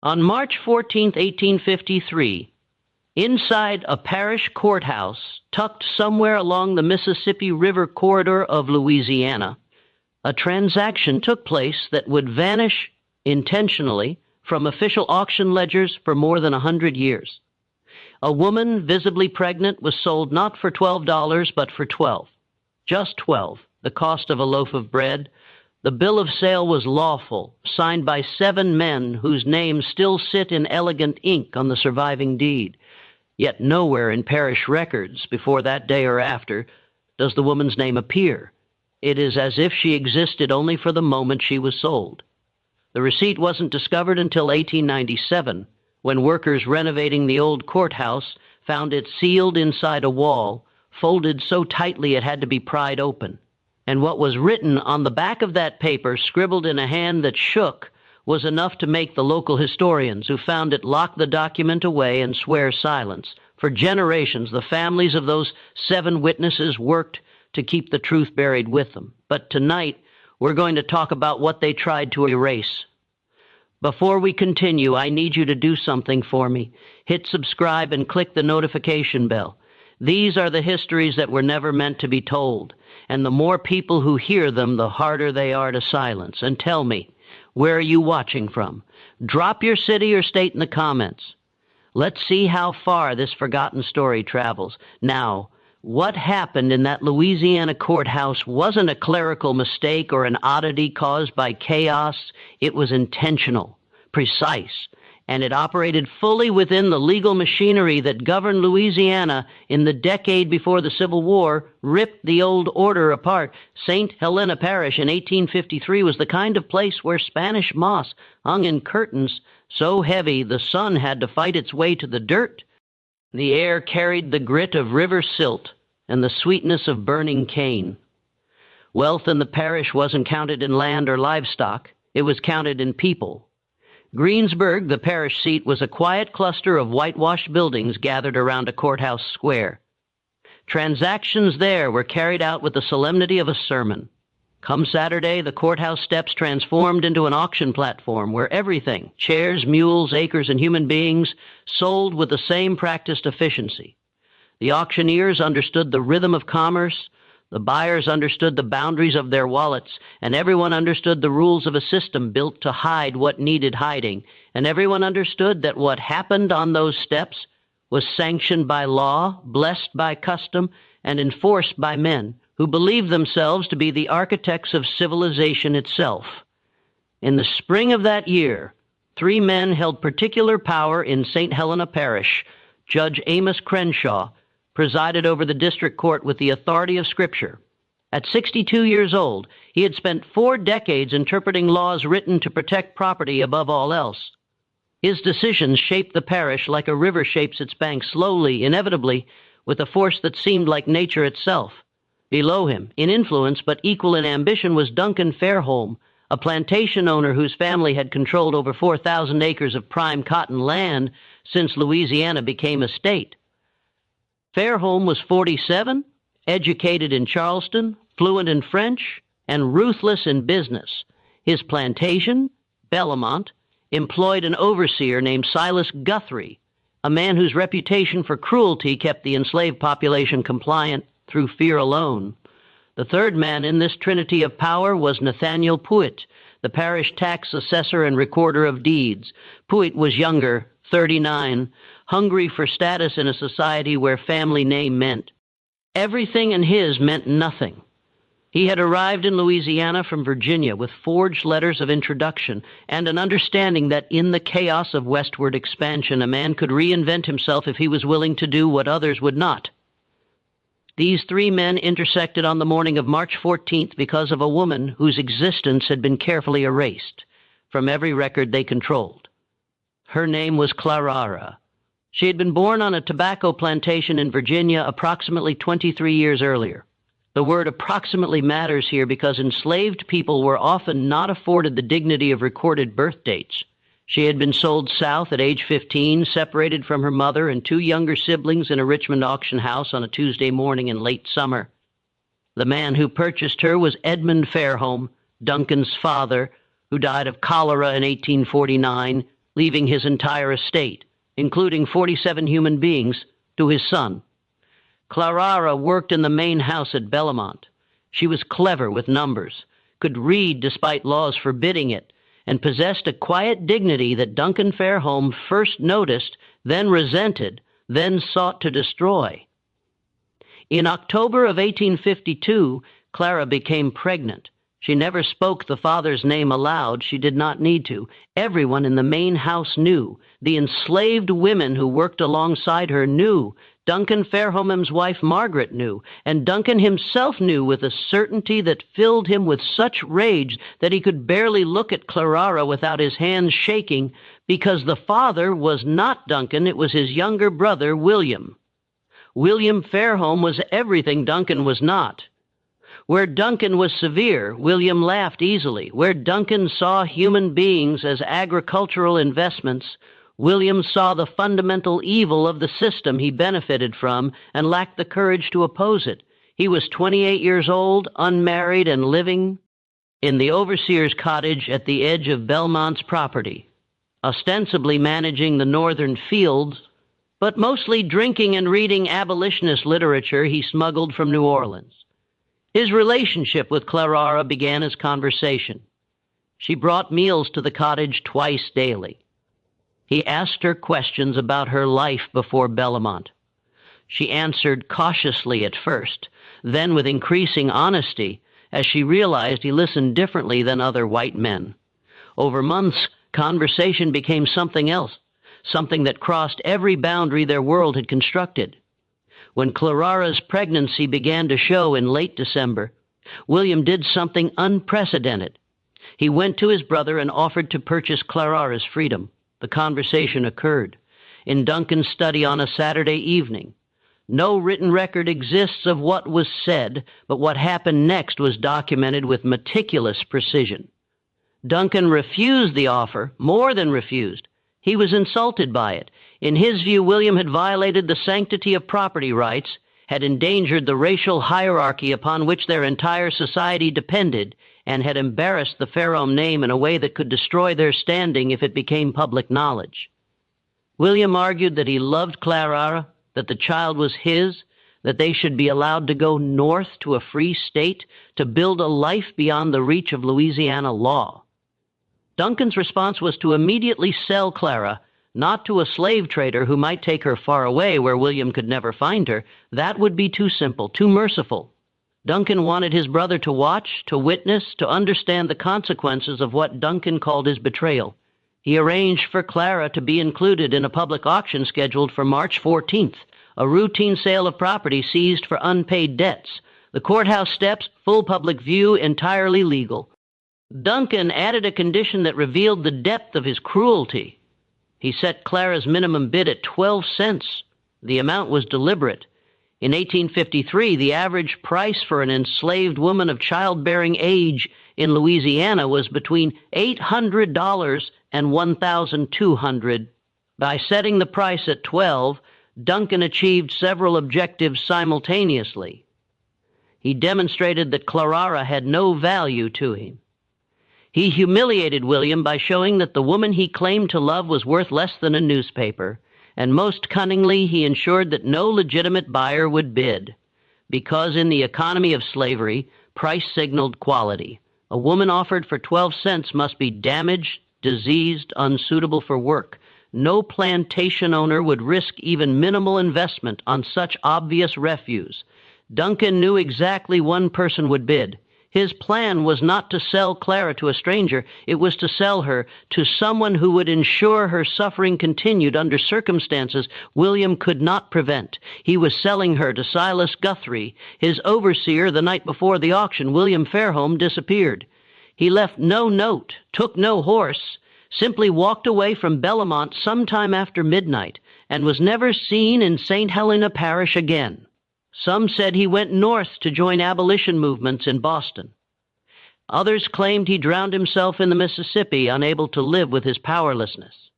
On March 14, 1853, inside a parish courthouse tucked somewhere along the Mississippi River corridor of Louisiana, a transaction took place that would vanish intentionally from official auction ledgers for more than 100 years. A woman visibly pregnant was sold not for $12, but for 12. Just 12, the cost of a loaf of bread. The bill of sale was lawful, signed by 7 men whose names still sit in elegant ink on the surviving deed. Yet nowhere in parish records, before that day or after, does the woman's name appear. It is as if she existed only for the moment she was sold. The receipt wasn't discovered until 1897, when workers renovating the old courthouse found it sealed inside a wall, folded so tightly it had to be pried open. And what was written on the back of that paper, scribbled in a hand that shook, was enough to make the local historians who found it lock the document away and swear silence. For generations, the families of those 7 witnesses worked to keep the truth buried with them. But tonight, we're going to talk about what they tried to erase. Before we continue, I need you to do something for me. Hit subscribe and click the notification bell. These are the histories that were never meant to be told, and the more people who hear them, the harder they are to silence. And tell me, where are you watching from? Drop your city or state in the comments. Let's see how far this forgotten story travels. Now, what happened in that Louisiana courthouse wasn't a clerical mistake or an oddity caused by chaos. It was intentional, precise, and it operated fully within the legal machinery that governed Louisiana in the decade before the Civil War ripped the old order apart. St. Helena Parish in 1853 was the kind of place where Spanish moss hung in curtains so heavy the sun had to fight its way to the dirt. The air carried the grit of river silt and the sweetness of burning cane. Wealth in the parish wasn't counted in land or livestock. It was counted in people. Greensburg, the parish seat, was a quiet cluster of whitewashed buildings gathered around a courthouse square. Transactions there were carried out with the solemnity of a sermon. Come Saturday, the courthouse steps transformed into an auction platform where everything, chairs, mules, acres, and human beings, sold with the same practiced efficiency. The auctioneers understood the rhythm of commerce, the buyers understood the boundaries of their wallets, and everyone understood the rules of a system built to hide what needed hiding, and everyone understood that what happened on those steps was sanctioned by law, blessed by custom, and enforced by men who believed themselves to be the architects of civilization itself. In the spring of that year, 3 men held particular power in St. Helena Parish. Judge Amos Crenshaw presided over the district court with the authority of Scripture. At 62 years old, he had spent 4 decades interpreting laws written to protect property above all else. His decisions shaped the parish like a river shapes its banks, slowly, inevitably, with a force that seemed like nature itself. Below him, in influence but equal in ambition, was Duncan Fairholme, a plantation owner whose family had controlled over 4,000 acres of prime cotton land since Louisiana became a state. Fairholme was 47, educated in Charleston, fluent in French, and ruthless in business. His plantation, Bellamont, employed an overseer named Silas Guthrie, a man whose reputation for cruelty kept the enslaved population compliant through fear alone. The third man in this trinity of power was Nathaniel Puitt, the parish tax assessor and recorder of deeds. Puitt was younger, 39, hungry for status in a society where family name meant everything, and his meant nothing. He had arrived in Louisiana from Virginia with forged letters of introduction and an understanding that in the chaos of westward expansion, a man could reinvent himself if he was willing to do what others would not. These 3 men intersected on the morning of March 14th because of a woman whose existence had been carefully erased from every record they controlled. Her name was Clarara. She had been born on a tobacco plantation in Virginia approximately 23 years earlier. The word approximately matters here because enslaved people were often not afforded the dignity of recorded birth dates. She had been sold south at age 15, separated from her mother and 2 younger siblings in a Richmond auction house on a Tuesday morning in late summer. The man who purchased her was Edmund Fairholme, Duncan's father, who died of cholera in 1849, leaving his entire estate, including 47 human beings, to his son. Clara worked in the main house at Belmont. She was clever with numbers, could read despite laws forbidding it, and possessed a quiet dignity that Duncan Fairholme first noticed, then resented, then sought to destroy. In October of 1852, Clara became pregnant. She never spoke the father's name aloud. She did not need to. Everyone in the main house knew. The enslaved women who worked alongside her knew. Duncan Fairholme's wife Margaret knew, and Duncan himself knew with a certainty that filled him with such rage that he could barely look at Clara without his hands shaking, because the father was not Duncan, it was his younger brother, William. William Fairholme was everything Duncan was not. Where Duncan was severe, William laughed easily. Where Duncan saw human beings as agricultural investments, William saw the fundamental evil of the system he benefited from and lacked the courage to oppose it. He was 28 years old, unmarried, and living in the overseer's cottage at the edge of Belmont's property, ostensibly managing the northern fields, but mostly drinking and reading abolitionist literature he smuggled from New Orleans. His relationship with Clara began as conversation. She brought meals to the cottage twice daily. He asked her questions about her life before Belmont. She answered cautiously at first, then with increasing honesty, as she realized he listened differently than other white men. Over months, conversation became something else, something that crossed every boundary their world had constructed. When Clara's pregnancy began to show in late December, William did something unprecedented. He went to his brother and offered to purchase Clara's freedom. The conversation occurred in Duncan's study on a Saturday evening. No written record exists of what was said, but what happened next was documented with meticulous precision. Duncan refused the offer, more than refused. He was insulted by it. In his view, William had violated the sanctity of property rights, had endangered the racial hierarchy upon which their entire society depended, and had embarrassed the Fairholme name in a way that could destroy their standing if it became public knowledge. William argued that he loved Clara, that the child was his, that they should be allowed to go north to a free state, to build a life beyond the reach of Louisiana law. Duncan's response was to immediately sell Clara, not to a slave trader who might take her far away where William could never find her. That would be too simple, too merciful. Duncan wanted his brother to watch, to witness, to understand the consequences of what Duncan called his betrayal. He arranged for Clara to be included in a public auction scheduled for March 14th, a routine sale of property seized for unpaid debts. The courthouse steps, full public view, entirely legal. Duncan added a condition that revealed the depth of his cruelty. He set Clara's minimum bid at 12 cents. The amount was deliberate. In 1853, the average price for an enslaved woman of childbearing age in Louisiana was between $800 and $1,200. By setting the price at 12, Duncan achieved several objectives simultaneously. He demonstrated that Clara had no value to him. He humiliated William by showing that the woman he claimed to love was worth less than a newspaper, and most cunningly he ensured that no legitimate buyer would bid, because in the economy of slavery, price signaled quality. A woman offered for 12 cents must be damaged, diseased, unsuitable for work. No plantation owner would risk even minimal investment on such obvious refuse. Duncan knew exactly one person would bid. His plan was not to sell Clara to a stranger. It was to sell her to someone who would ensure her suffering continued under circumstances William could not prevent. He was selling her to Silas Guthrie. His overseer the night before the auction, William Fairholme, disappeared. He left no note, took no horse, simply walked away from Belmont sometime after midnight, and was never seen in St. Helena Parish again. Some said he went north to join abolition movements in Boston. Others claimed he drowned himself in the Mississippi, unable to live with his powerlessness.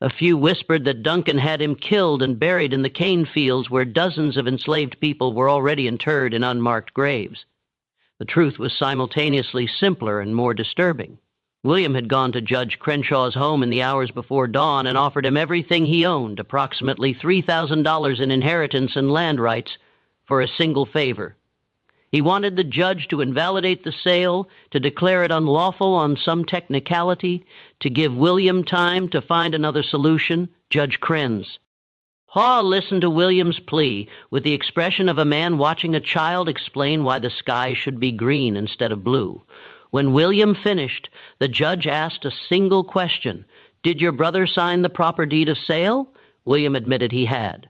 A few whispered that Duncan had him killed and buried in the cane fields where dozens of enslaved people were already interred in unmarked graves. The truth was simultaneously simpler and more disturbing. William had gone to Judge Crenshaw's home in the hours before dawn and offered him everything he owned, approximately $3,000 in inheritance and land rights, for a single favor. He wanted the judge to invalidate the sale, to declare it unlawful on some technicality, to give William time to find another solution, Judge Krenz. Haw listened to William's plea with the expression of a man watching a child explain why the sky should be green instead of blue. When William finished, the judge asked a single question. Did your brother sign the proper deed of sale? William admitted he had.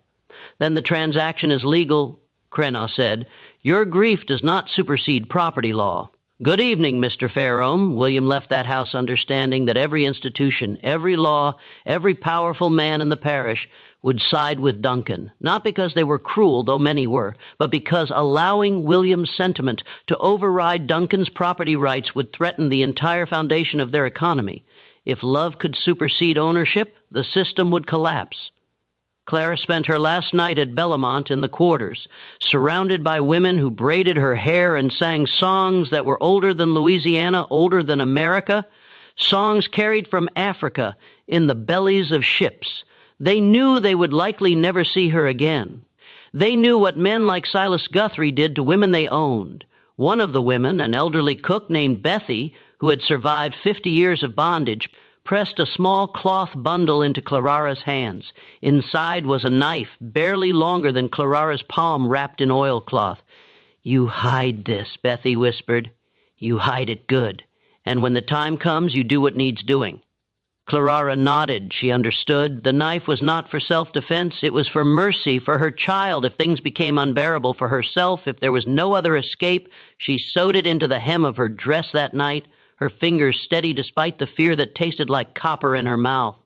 Then the transaction is legal, Crenna said. Your grief does not supersede property law. Good evening, Mr. Fairholme. William left that house understanding that every institution, every law, every powerful man in the parish would side with Duncan, not because they were cruel, though many were, but because allowing William's sentiment to override Duncan's property rights would threaten the entire foundation of their economy. If love could supersede ownership, the system would collapse. Clara spent her last night at Bellamont in the quarters, surrounded by women who braided her hair and sang songs that were older than Louisiana, older than America, songs carried from Africa in the bellies of ships. They knew they would likely never see her again. They knew what men like Silas Guthrie did to women they owned. One of the women, an elderly cook named Bethy, who had survived 50 years of bondage, pressed a small cloth bundle into Clarara's hands. Inside was a knife, barely longer than Clarara's palm, wrapped in oilcloth. You hide this, Bethy whispered. You hide it good. And when the time comes, you do what needs doing. Clarara nodded. She understood. The knife was not for self-defense. It was for mercy, for her child. If things became unbearable for herself, if there was no other escape, she sewed it into the hem of her dress that night, her fingers steady despite the fear that tasted like copper in her mouth.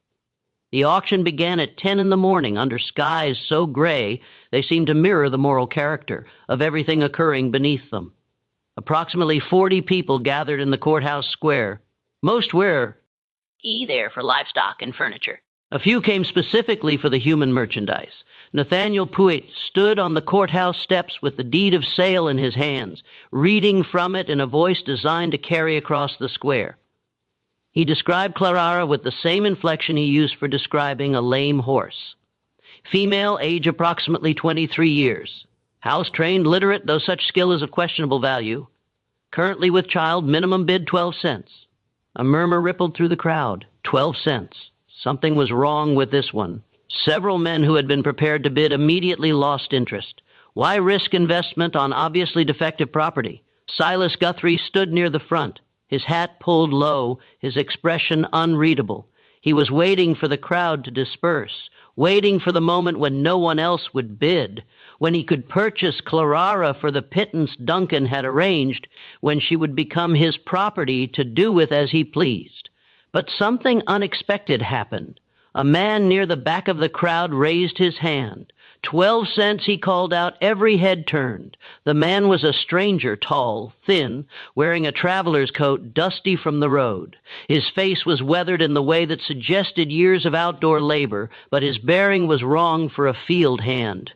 The auction began at 10 in the morning under skies so gray they seemed to mirror the moral character of everything occurring beneath them. Approximately 40 people gathered in the courthouse square. Most were there for livestock and furniture. A few came specifically for the human merchandise. Nathaniel Puitt stood on the courthouse steps with the deed of sale in his hands, reading from it in a voice designed to carry across the square. He described Clarara with the same inflection he used for describing a lame horse. Female, age approximately 23 years. House-trained, literate, though such skill is of questionable value. Currently with child, minimum bid 12 cents. A murmur rippled through the crowd. 12 cents. Something was wrong with this one. Several men who had been prepared to bid immediately lost interest. Why risk investment on obviously defective property? Silas Guthrie stood near the front, his hat pulled low, his expression unreadable. He was waiting for the crowd to disperse, waiting for the moment when no one else would bid, when he could purchase Clarara for the pittance Duncan had arranged, when she would become his property to do with as he pleased. But something unexpected happened. A man near the back of the crowd raised his hand. 12 cents, he called out. Every head turned. The man was a stranger, tall, thin, wearing a traveler's coat, dusty from the road. His face was weathered in the way that suggested years of outdoor labor, but his bearing was wrong for a field hand.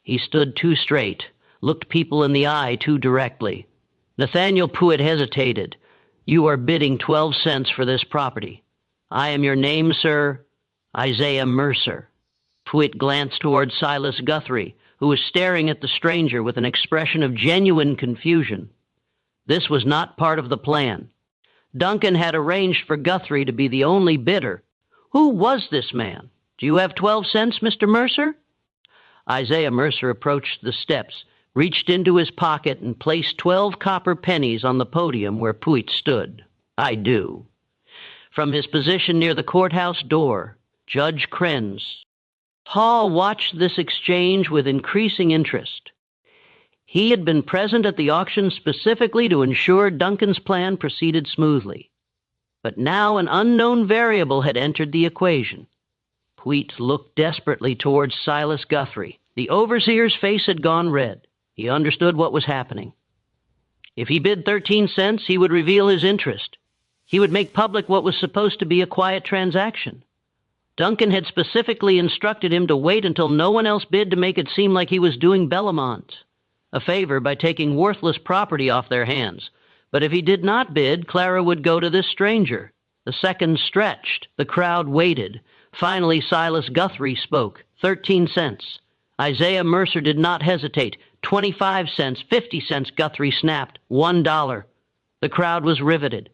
He stood too straight, looked people in the eye too directly. Nathaniel Puitt hesitated. You are bidding 12 cents for this property. I am your name, sir, Isaiah Mercer. Puitt glanced toward Silas Guthrie, who was staring at the stranger with an expression of genuine confusion. This was not part of the plan. Duncan had arranged for Guthrie to be the only bidder. Who was this man? Do you have 12 cents, Mr. Mercer? Isaiah Mercer approached the steps, reached into his pocket, and placed 12 copper pennies on the podium where Puitt stood. I do. From his position near the courthouse door, Judge Krenz. Hall watched this exchange with increasing interest. He had been present at the auction specifically to ensure Duncan's plan proceeded smoothly. But now an unknown variable had entered the equation. Puitt looked desperately towards Silas Guthrie. The overseer's face had gone red. He understood what was happening. If he bid 13 cents, he would reveal his interest. He would make public what was supposed to be a quiet transaction. Duncan had specifically instructed him to wait until no one else bid to make it seem like he was doing Bellamont a favor by taking worthless property off their hands. But if he did not bid, Clara would go to this stranger. The seconds stretched. The crowd waited. Finally, Silas Guthrie spoke. 13 cents. Isaiah Mercer did not hesitate. 25 cents, 50 cents, Guthrie snapped. $1. The crowd was riveted.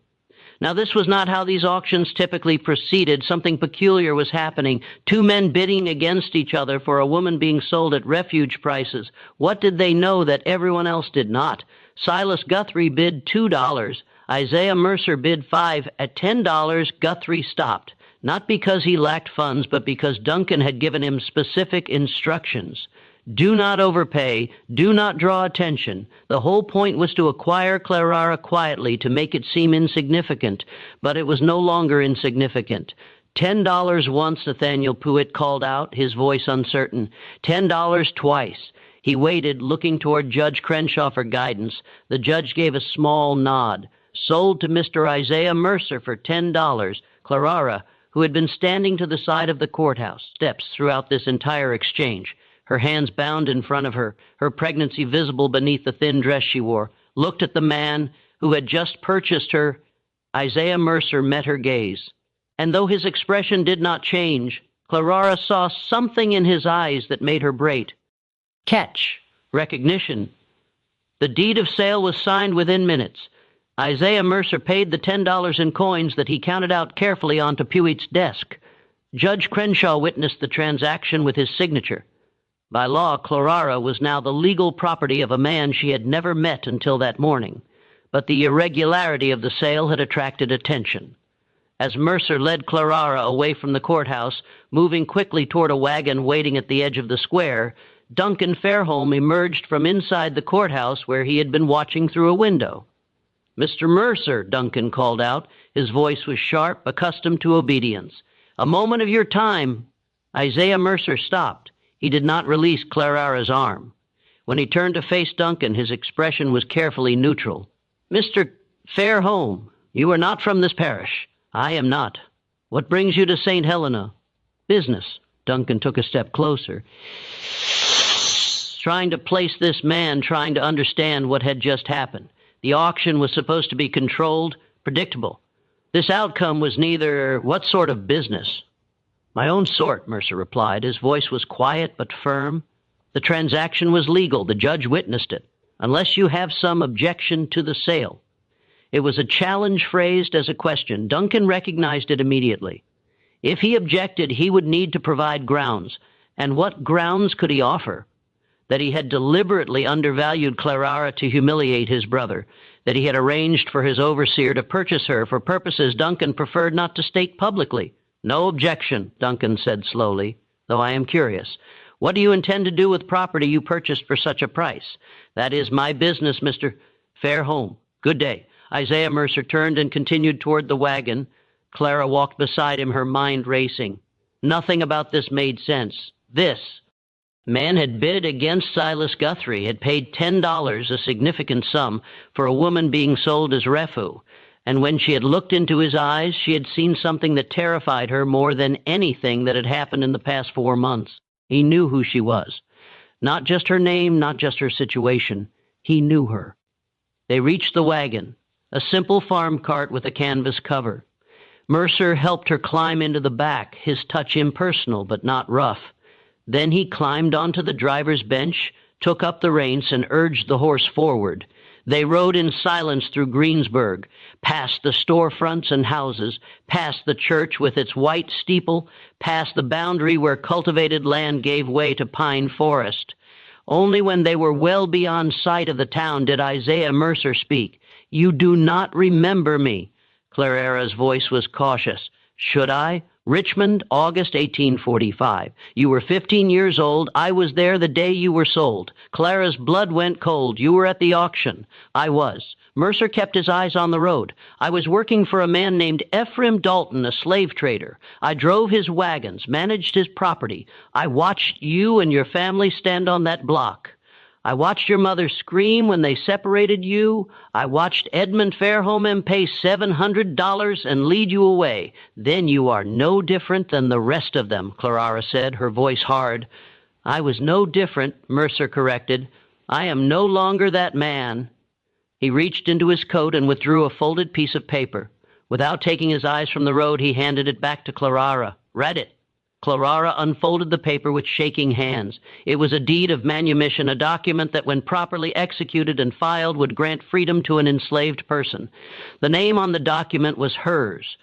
Now, this was not how these auctions typically proceeded. Something peculiar was happening. Two men bidding against each other for a woman being sold at refuge prices. What did they know that everyone else did not? Silas Guthrie bid $2. Isaiah Mercer bid $5. At $10, Guthrie stopped. Not because he lacked funds, but because Duncan had given him specific instructions. Do not overpay. Do not draw attention. The whole point was to acquire Clara quietly, to make it seem insignificant, but it was no longer insignificant. $10 once, Nathaniel Puett called out, his voice uncertain. $10 twice. He waited, looking toward Judge Crenshaw for guidance. The judge gave a small nod. Sold to Mr. Isaiah Mercer for $10. Clara, who had been standing to the side of the courthouse steps throughout this entire exchange, her hands bound in front of her, her pregnancy visible beneath the thin dress she wore, looked at the man who had just purchased her. Isaiah Mercer met her gaze. And though his expression did not change, Clara saw something in his eyes that made her break. Catch. Recognition. The deed of sale was signed within minutes. Isaiah Mercer paid the $10 in coins that he counted out carefully onto Puett's desk. Judge Crenshaw witnessed the transaction with his signature. By law, Clara was now the legal property of a man she had never met until that morning, but the irregularity of the sale had attracted attention. As Mercer led Clara away from the courthouse, moving quickly toward a wagon waiting at the edge of the square, Duncan Fairholme emerged from inside the courthouse where he had been watching through a window. "Mr. Mercer," Duncan called out. His voice was sharp, accustomed to obedience. "A moment of your time." Isaiah Mercer stopped. He did not release Clara's arm. When he turned to face Duncan, his expression was carefully neutral. "Mr. Fairholme, you are not from this parish. I am not. What brings you to St. Helena?" "Business." Duncan took a step closer, trying to place this man, trying to understand what had just happened. The auction was supposed to be controlled, predictable. This outcome was neither. What sort of business? "My own sort," Mercer replied. His voice was quiet but firm. "The transaction was legal. The judge witnessed it. Unless you have some objection to the sale." It was a challenge phrased as a question. Duncan recognized it immediately. If he objected, he would need to provide grounds. And what grounds could he offer? That he had deliberately undervalued Clara to humiliate his brother, that he had arranged for his overseer to purchase her for purposes Duncan preferred not to state publicly. "No objection," Duncan said slowly, "though I am curious. What do you intend to do with property you purchased for such a price?" "That is my business, Mr. Fairholme. Good day." Isaiah Mercer turned and continued toward the wagon. Clara walked beside him, her mind racing. Nothing about this made sense. This man had bid against Silas Guthrie, had paid $10, a significant sum, for a woman being sold as refu. And when she had looked into his eyes, she had seen something that terrified her more than anything that had happened in the past 4 months. He knew who she was. Not just her name, not just her situation. He knew her. They reached the wagon, a simple farm cart with a canvas cover. Mercer helped her climb into the back, his touch impersonal but not rough. Then he climbed onto the driver's bench, took up the reins, and urged the horse forward. They rode in silence through Greensburg, past the storefronts and houses, past the church with its white steeple, past the boundary where cultivated land gave way to pine forest. Only when they were well beyond sight of the town did Isaiah Mercer speak. "You do not remember me." Clara's voice was cautious. "Should I? Richmond, August 1845. You were 15 years old. I was there the day you were sold. Clara's blood went cold. You were at the auction. I was. Mercer kept his eyes on the road. I was working for a man named Ephraim Dalton, a slave trader. I drove his wagons, managed his property. I watched you and your family stand on that block. I watched your mother scream when they separated you. I watched Edmund Fairholme pay $700 and lead you away. Then you are no different than the rest of them," Clara said, her voice hard. "I was no different," Mercer corrected. "I am no longer that man." He reached into his coat and withdrew a folded piece of paper. Without taking his eyes from the road, he handed it back to Clara. "Read it." Clara unfolded the paper with shaking hands. It was a deed of manumission, a document that, when properly executed and filed, would grant freedom to an enslaved person. The name on the document was hers.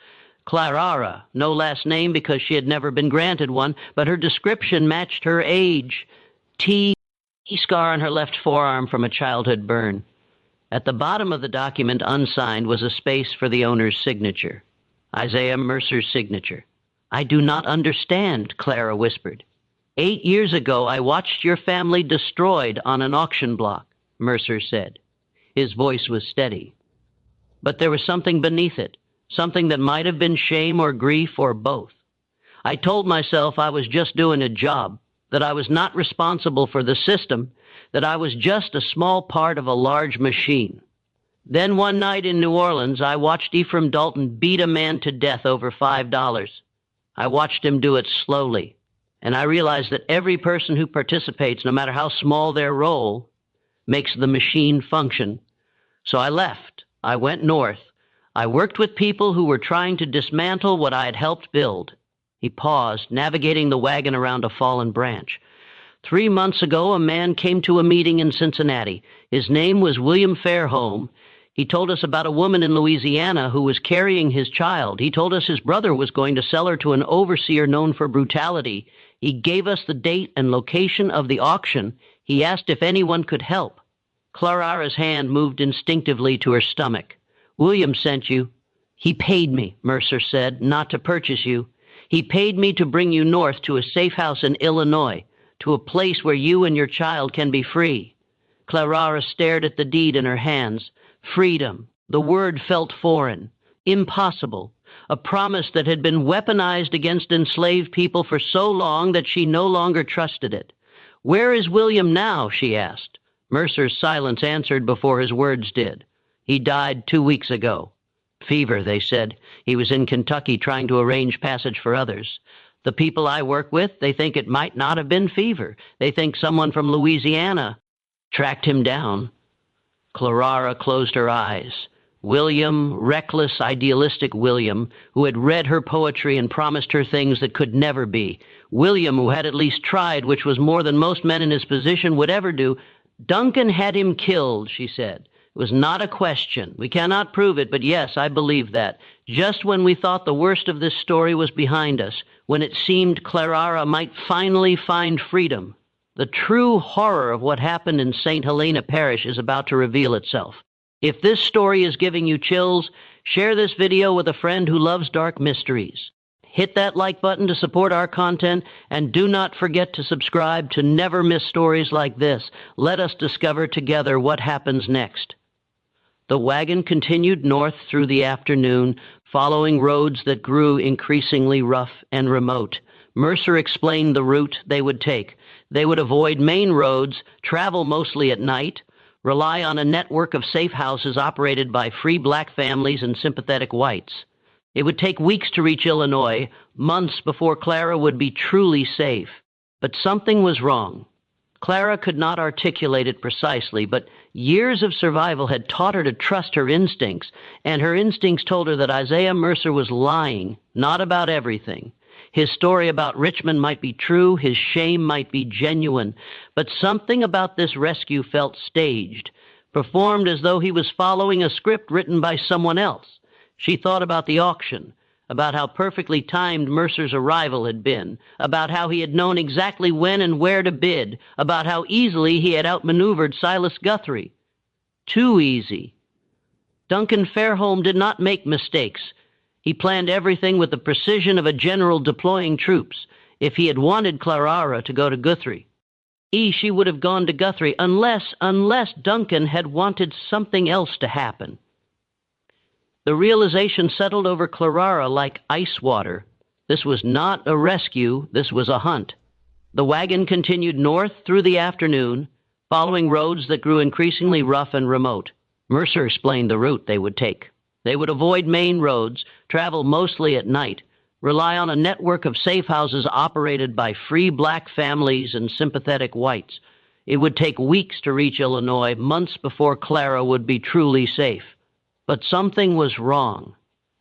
Clara, no last name because she had never been granted one, but her description matched her age. T scar on her left forearm from a childhood burn. At the bottom of the document, unsigned, was a space for the owner's signature. Isaiah Mercer's signature. "I do not understand," Clara whispered. 8 years ago, I watched your family destroyed on an auction block," Mercer said. His voice was steady. But there was something beneath it, something that might have been shame or grief or both. "I told myself I was just doing a job, that I was not responsible for the system, that I was just a small part of a large machine. Then one night in New Orleans, I watched Ephraim Dalton beat a man to death over $5. I watched him do it slowly, and I realized that every person who participates, no matter how small their role, makes the machine function. So I left. I went north. I worked with people who were trying to dismantle what I had helped build." He paused, navigating the wagon around a fallen branch. 3 months ago, a man came to a meeting in Cincinnati. His name was William Fairholme. He told us about a woman in Louisiana who was carrying his child. He told us his brother was going to sell her to an overseer known for brutality. He gave us the date and location of the auction. He asked if anyone could help. Clara's hand moved instinctively to her stomach. "William sent you." "He paid me," Mercer said, "not to purchase you. He paid me to bring you north to a safe house in Illinois, to a place where you and your child can be free." Clara stared at the deed in her hands. Freedom. The word felt foreign. Impossible. A promise that had been weaponized against enslaved people for so long that she no longer trusted it. "Where is William now?" she asked. Mercer's silence answered before his words did. "He died 2 weeks ago." "Fever," they said. "He was in Kentucky trying to arrange passage for others. The people I work with, they think it might not have been fever. They think someone from Louisiana tracked him down." Clara closed her eyes. William, reckless, idealistic William, who had read her poetry and promised her things that could never be. William, who had at least tried, which was more than most men in his position would ever do. "Duncan had him killed," she said. "It was not a question. We cannot prove it, but yes, I believe that. Just when we thought the worst of this story was behind us, when it seemed Clara might finally find freedom, the true horror of what happened in St. Helena Parish is about to reveal itself. If this story is giving you chills, share this video with a friend who loves dark mysteries. Hit that like button to support our content, and do not forget to subscribe to never miss stories like this. Let us discover together what happens next. The wagon continued north through the afternoon, following roads that grew increasingly rough and remote. Mercer explained the route they would take. They would avoid main roads, travel mostly at night, rely on a network of safe houses operated by free black families and sympathetic whites. It would take weeks to reach Illinois, months before Clara would be truly safe. But something was wrong. Clara could not articulate it precisely, but years of survival had taught her to trust her instincts, and her instincts told her that Isaiah Mercer was lying, not about everything. His story about Richmond might be true, his shame might be genuine, but something about this rescue felt staged, performed as though he was following a script written by someone else. She thought about the auction, about how perfectly timed Mercer's arrival had been, about how he had known exactly when and where to bid, about how easily he had outmaneuvered Silas Guthrie. Too easy. Duncan Fairholme did not make mistakes. He planned everything with the precision of a general deploying troops. If he had wanted Clara to go to Guthrie, she would have gone to Guthrie, unless Duncan had wanted something else to happen. The realization settled over Clara like ice water. This was not a rescue, this was a hunt. The wagon continued north through the afternoon, following roads that grew increasingly rough and remote. Mercer explained the route they would take. They would avoid main roads, travel mostly at night, rely on a network of safe houses operated by free black families and sympathetic whites. It would take weeks to reach Illinois, months before Clara would be truly safe. But something was wrong.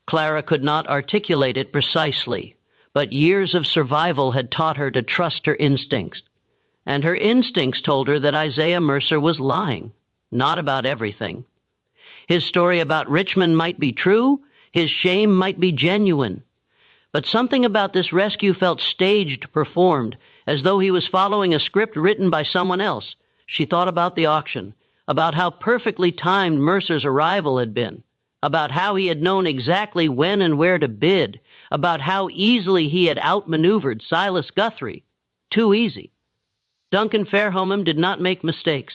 Clara could not articulate it precisely, but years of survival had taught her to trust her instincts. And her instincts told her that Isaiah Mercer was lying, not about everything. His story about Richmond might be true, his shame might be genuine. But something about this rescue felt staged, performed, as though he was following a script written by someone else. She thought about the auction, about how perfectly timed Mercer's arrival had been, about how he had known exactly when and where to bid, about how easily he had outmaneuvered Silas Guthrie. Too easy. Duncan Fairholme did not make mistakes.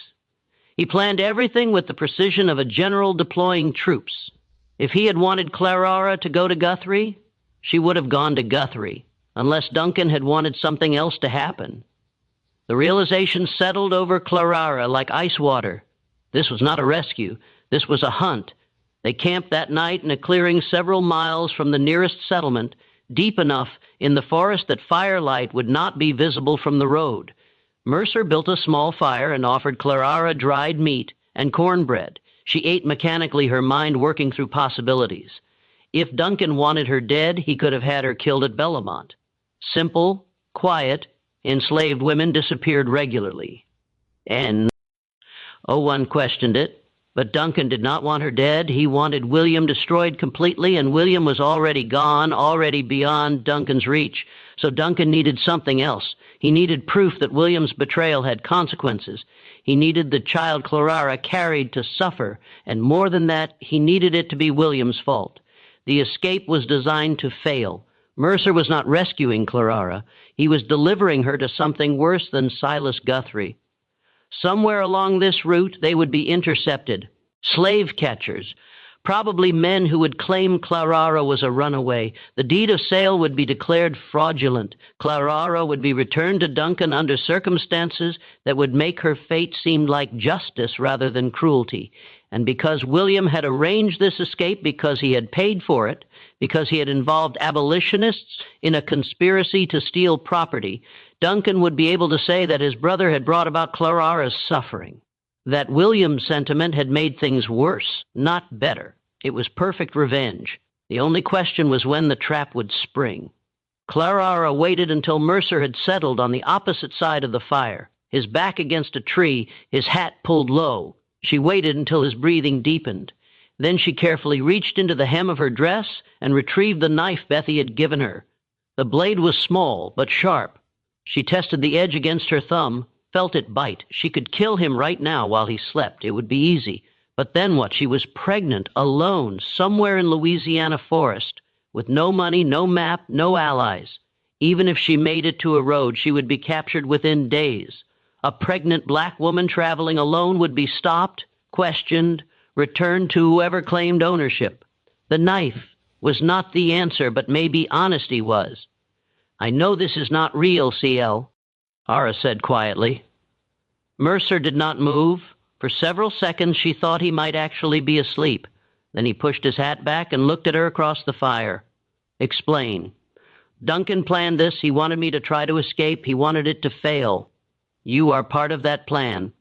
He planned everything with the precision of a general deploying troops. If he had wanted Clara to go to Guthrie, she would have gone to Guthrie, unless Duncan had wanted something else to happen. The realization settled over Clara like ice water. This was not a rescue. This was a hunt. They camped that night in a clearing several miles from the nearest settlement, deep enough in the forest that firelight would not be visible from the road. Mercer built a small fire and offered Clara dried meat and cornbread. She ate mechanically, her mind working through possibilities. If Duncan wanted her dead, he could have had her killed at Bellamont. Simple, quiet, enslaved women disappeared regularly. And one questioned it, but Duncan did not want her dead. He wanted William destroyed completely, and William was already gone, already beyond Duncan's reach. So Duncan needed something else. He needed proof that William's betrayal had consequences. He needed the child Clara carried to suffer, and more than that, he needed it to be William's fault. The escape was designed to fail. Mercer was not rescuing Clara. He was delivering her to something worse than Silas Guthrie. Somewhere along this route, they would be intercepted. Slave catchers, probably men who would claim Clara was a runaway. The deed of sale would be declared fraudulent. Clara would be returned to Duncan under circumstances that would make her fate seem like justice rather than cruelty. And because William had arranged this escape, because he had paid for it, because he had involved abolitionists in a conspiracy to steal property, Duncan would be able to say that his brother had brought about Clara's suffering. That William's sentiment had made things worse, not better. It was perfect revenge. The only question was when the trap would spring. Clara waited until Mercer had settled on the opposite side of the fire, his back against a tree, his hat pulled low. She waited until his breathing deepened. Then she carefully reached into the hem of her dress and retrieved the knife Bethy had given her. The blade was small, but sharp. She tested the edge against her thumb, felt it bite. She could kill him right now while he slept. It would be easy. But then what? She was pregnant, alone, somewhere in Louisiana forest, with no money, no map, no allies. Even if she made it to a road, she would be captured within days. A pregnant black woman traveling alone would be stopped, questioned, returned to whoever claimed ownership. The knife was not the answer, but maybe honesty was. "I know this is not real, CL," Ara said quietly. Mercer did not move. For several seconds she thought he might actually be asleep. Then he pushed his hat back and looked at her across the fire. "Explain." "Duncan planned this. He wanted me to try to escape. He wanted it to fail. You are part of that plan."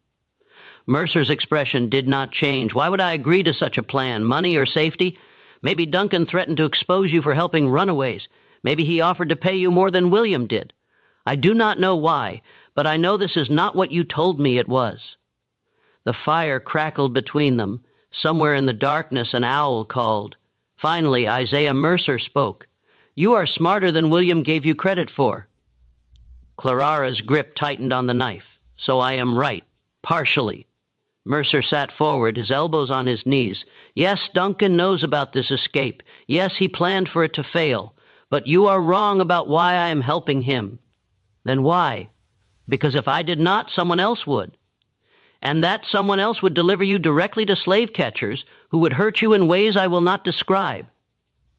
Mercer's expression did not change. "Why would I agree to such a plan? Money or safety? Maybe Duncan threatened to expose you for helping runaways. Maybe he offered to pay you more than William did. I do not know why, but I know this is not what you told me it was." The fire crackled between them. Somewhere in the darkness, an owl called. Finally, Isaiah Mercer spoke. "You are smarter than William gave you credit for." Clara's grip tightened on the knife. "So I am right, partially." Mercer sat forward, his elbows on his knees. "Yes, Duncan knows about this escape. Yes, he planned for it to fail. But you are wrong about why I am helping him." "Then why?" "Because if I did not, someone else would. And that someone else would deliver you directly to slave catchers who would hurt you in ways I will not describe.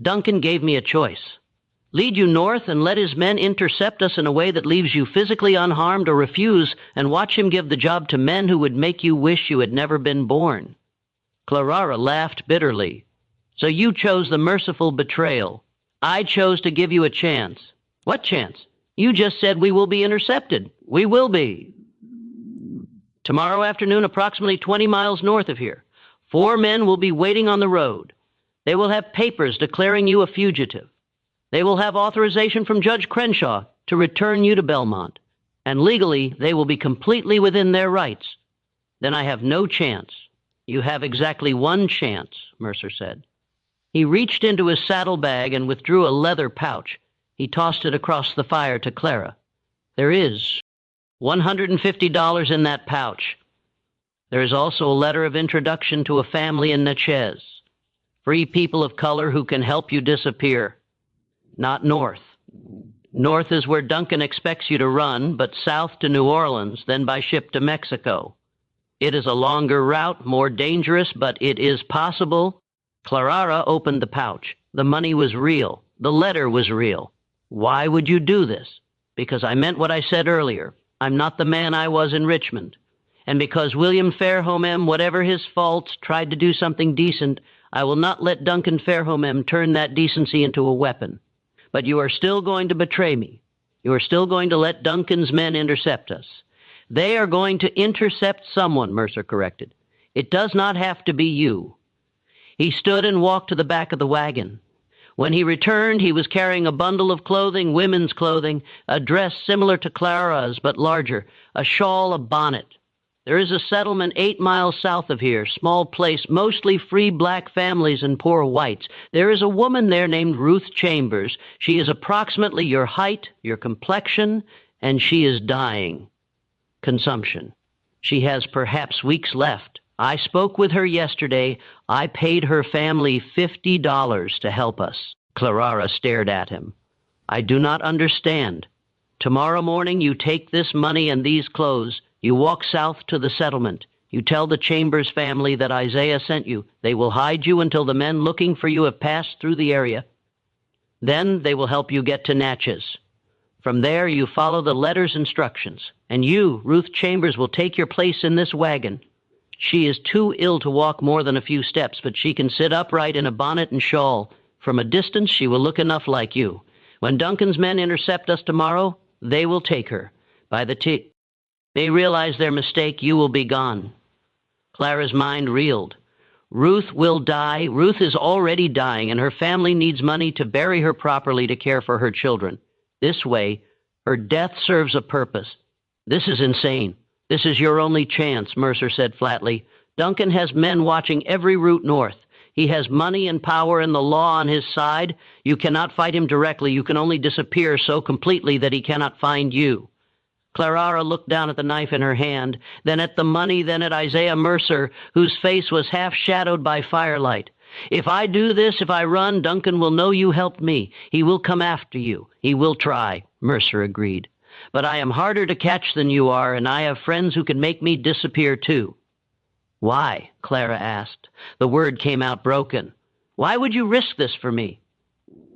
Duncan gave me a choice. Lead you north and let his men intercept us in a way that leaves you physically unharmed, or refuse and watch him give the job to men who would make you wish you had never been born." Clara laughed bitterly. "So you chose the merciful betrayal. I chose to give you a chance." "What chance? You just said we will be intercepted." "We will be." Tomorrow afternoon, approximately 20 miles north of here, 4 men will be waiting on the road. They will have papers declaring you a fugitive. They will have authorization from Judge Crenshaw to return you to Belmont, and legally they will be completely within their rights. Then I have no chance. You have exactly one chance, Mercer said. He reached into his saddlebag and withdrew a leather pouch. He tossed it across the fire to Clara. There is $150 in that pouch. There is also a letter of introduction to a family in Natchez. Free people of color who can help you disappear. Not north. North is where Duncan expects you to run, but south to New Orleans, then by ship to Mexico. It is a longer route, more dangerous, but it is possible. Clara opened the pouch. The money was real. The letter was real. Why would you do this? Because I meant what I said earlier. I'm not the man I was in Richmond. And because William Fairholme M., whatever his faults, tried to do something decent, I will not let Duncan Fairholme M. turn that decency into a weapon. But you are still going to betray me. You are still going to let Duncan's men intercept us. They are going to intercept someone, Mercer corrected. It does not have to be you. He stood and walked to the back of the wagon. When he returned, he was carrying a bundle of clothing, women's clothing, a dress similar to Clara's but larger, a shawl, a bonnet. There is a settlement 8 miles south of here, small place, mostly free black families and poor whites. There is a woman there named Ruth Chambers. She is approximately your height, your complexion, and she is dying. Consumption. She has perhaps weeks left. I spoke with her yesterday. I paid her family $50 to help us. Clara stared at him. I do not understand. Tomorrow morning you take this money and these clothes. You walk south to the settlement. You tell the Chambers family that Isaiah sent you. They will hide you until the men looking for you have passed through the area. Then they will help you get to Natchez. From there, you follow the letter's instructions, and you, Ruth Chambers, will take your place in this wagon. She is too ill to walk more than a few steps, but she can sit upright in a bonnet and shawl. From a distance, she will look enough like you. When Duncan's men intercept us tomorrow, they will take her. By the they realize their mistake, you will be gone. Clara's mind reeled. Ruth will die. Ruth is already dying, and her family needs money to bury her properly to care for her children. This way, her death serves a purpose. This is insane. This is your only chance, Mercer said flatly. Duncan has men watching every route north. He has money and power and the law on his side. You cannot fight him directly. You can only disappear so completely that he cannot find you. Clara looked down at the knife in her hand, then at the money, then at Isaiah Mercer, whose face was half shadowed by firelight. If I do this, if I run, Duncan will know you helped me. He will come after you. He will try, Mercer agreed. But I am harder to catch than you are, and I have friends who can make me disappear too. Why? Clara asked. The word came out broken. Why would you risk this for me?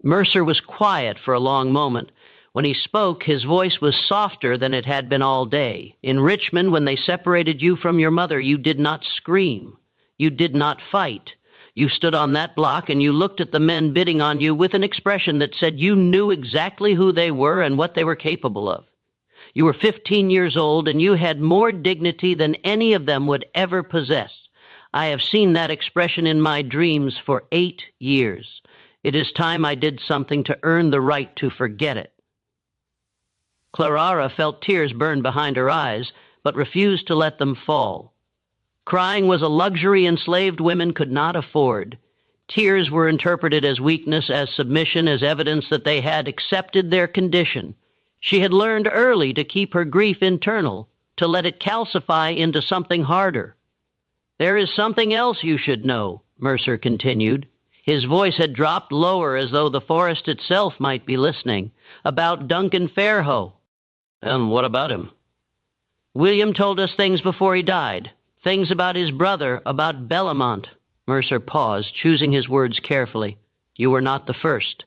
Mercer was quiet for a long moment. When he spoke, his voice was softer than it had been all day. In Richmond, when they separated you from your mother, you did not scream. You did not fight. You stood on that block and you looked at the men bidding on you with an expression that said you knew exactly who they were and what they were capable of. You were 15 years old and you had more dignity than any of them would ever possess. I have seen that expression in my dreams for 8 years. It is time I did something to earn the right to forget it. Clara felt tears burn behind her eyes, but refused to let them fall. Crying was a luxury enslaved women could not afford. Tears were interpreted as weakness, as submission, as evidence that they had accepted their condition. She had learned early to keep her grief internal, to let it calcify into something harder. There is something else you should know, Mercer continued. His voice had dropped lower as though the forest itself might be listening, about Duncan Fairholme. And what about him? William told us things before he died. Things about his brother, about Belmont. Mercer paused, choosing his words carefully. You were not the first.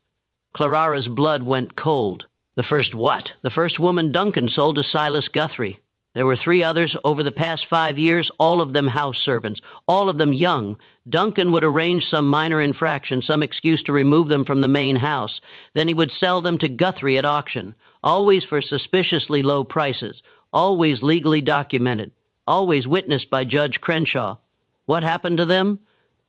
Clara's blood went cold. The first what? The first woman Duncan sold to Silas Guthrie. There were 3 others over the past 5 years, all of them house servants, all of them young. Duncan would arrange some minor infraction, some excuse to remove them from the main house. Then he would sell them to Guthrie at auction, always for suspiciously low prices, always legally documented, always witnessed by Judge Crenshaw. What happened to them?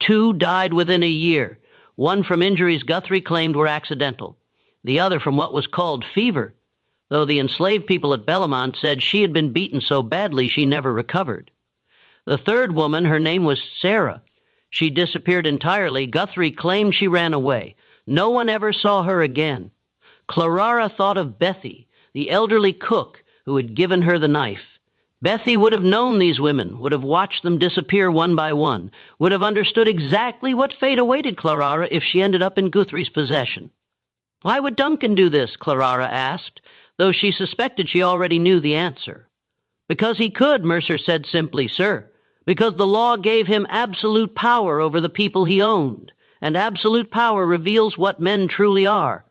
2 died within a year. One from injuries Guthrie claimed were accidental. The other from what was called fever, though the enslaved people at Bellamont said she had been beaten so badly she never recovered. The third woman, her name was Sarah. She disappeared entirely. Guthrie claimed she ran away. No one ever saw her again. Clara thought of Bethy, the elderly cook who had given her the knife. Bethy would have known these women, would have watched them disappear one by one, would have understood exactly what fate awaited Clara if she ended up in Guthrie's possession. Why would Duncan do this? Clara asked, though she suspected she already knew the answer. Because he could, Mercer said simply, sir, because the law gave him absolute power over the people he owned, and absolute power reveals what men truly are.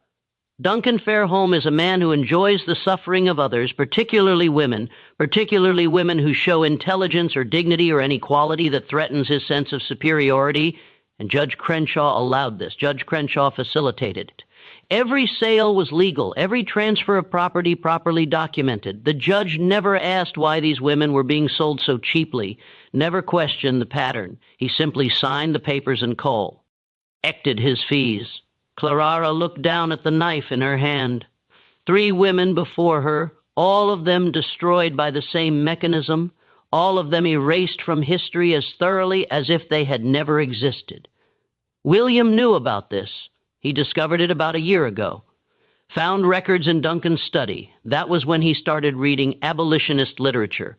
Duncan Fairholme is a man who enjoys the suffering of others, particularly women who show intelligence or dignity or any quality that threatens his sense of superiority, and Judge Crenshaw allowed this. Judge Crenshaw facilitated it. Every sale was legal, every transfer of property properly documented. The judge never asked why these women were being sold so cheaply, never questioned the pattern. He simply signed the papers and collected his fees. Clara looked down at the knife in her hand. 3 women before her, all of them destroyed by the same mechanism, all of them erased from history as thoroughly as if they had never existed. William knew about this. He discovered it about a year ago. Found records in Duncan's study. That was when he started reading abolitionist literature.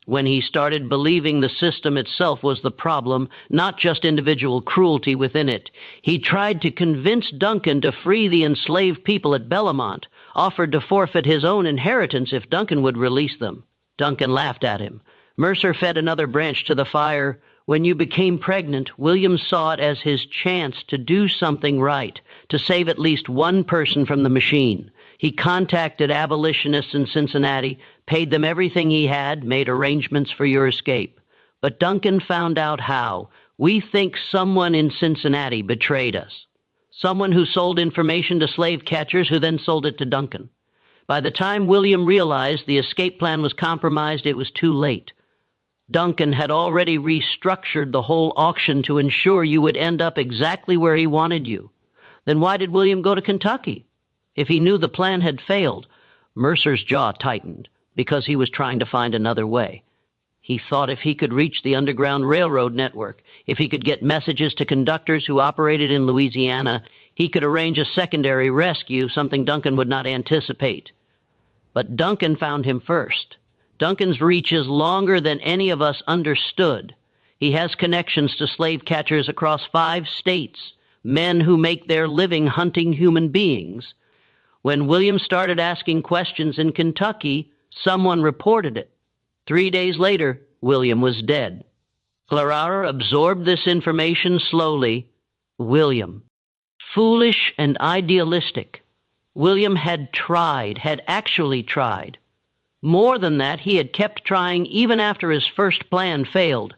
When he started believing the system itself was the problem, not just individual cruelty within it. He tried to convince Duncan to free the enslaved people at Bellamont, offered to forfeit his own inheritance if Duncan would release them. Duncan laughed at him. Mercer fed another branch to the fire. When you became pregnant, William saw it as his chance to do something right, to save at least one person from the machine. He contacted abolitionists in Cincinnati, paid them everything he had, made arrangements for your escape. But Duncan found out how. We think someone in Cincinnati betrayed us. Someone who sold information to slave catchers who then sold it to Duncan. By the time William realized the escape plan was compromised, it was too late. Duncan had already restructured the whole auction to ensure you would end up exactly where he wanted you. Then why did William go to Kentucky? If he knew the plan had failed, Mercer's jaw tightened because he was trying to find another way. He thought if he could reach the Underground Railroad network, if he could get messages to conductors who operated in Louisiana, he could arrange a secondary rescue, something Duncan would not anticipate. But Duncan found him first. Duncan's reach is longer than any of us understood. He has connections to slave catchers across 5 states, men who make their living hunting human beings. When William started asking questions in Kentucky, someone reported it. 3 days later, William was dead. Clara absorbed this information slowly. William. Foolish and idealistic. William had actually tried. More than that, he had kept trying even after his first plan failed.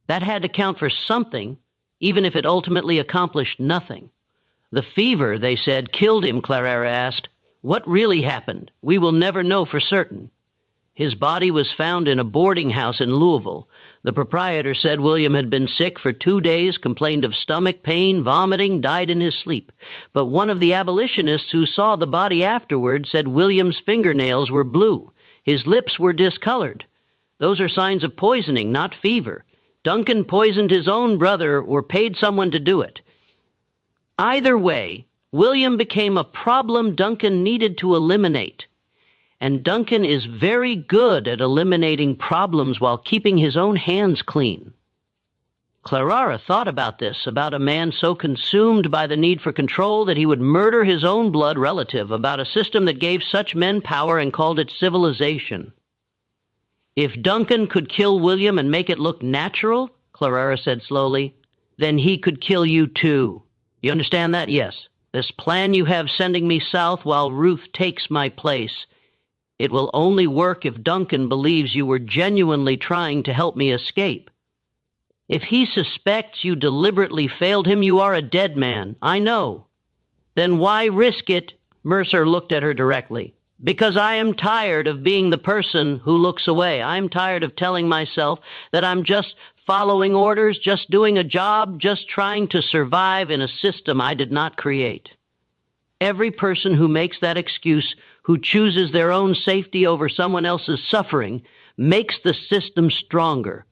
That had to count for something, even if it ultimately accomplished nothing. The fever, they said, killed him, Clara asked. What really happened? We will never know for certain. His body was found in a boarding house in Louisville. The proprietor said William had been sick for 2 days, complained of stomach pain, vomiting, died in his sleep. But one of the abolitionists who saw the body afterward said William's fingernails were blue. His lips were discolored. Those are signs of poisoning, not fever. Duncan poisoned his own brother or paid someone to do it. Either way, William became a problem Duncan needed to eliminate. And Duncan is very good at eliminating problems while keeping his own hands clean. Clara thought about this, about a man so consumed by the need for control that he would murder his own blood relative, about a system that gave such men power and called it civilization. If Duncan could kill William and make it look natural, Clara said slowly, then he could kill you too. You understand that? Yes. This plan you have sending me south while Ruth takes my place, it will only work if Duncan believes you were genuinely trying to help me escape. If he suspects you deliberately failed him, you are a dead man. I know. Then why risk it? Mercer looked at her directly. Because I am tired of being the person who looks away. I'm tired of telling myself that I'm just following orders, just doing a job, just trying to survive in a system I did not create. Every person who makes that excuse, who chooses their own safety over someone else's suffering, makes the system stronger.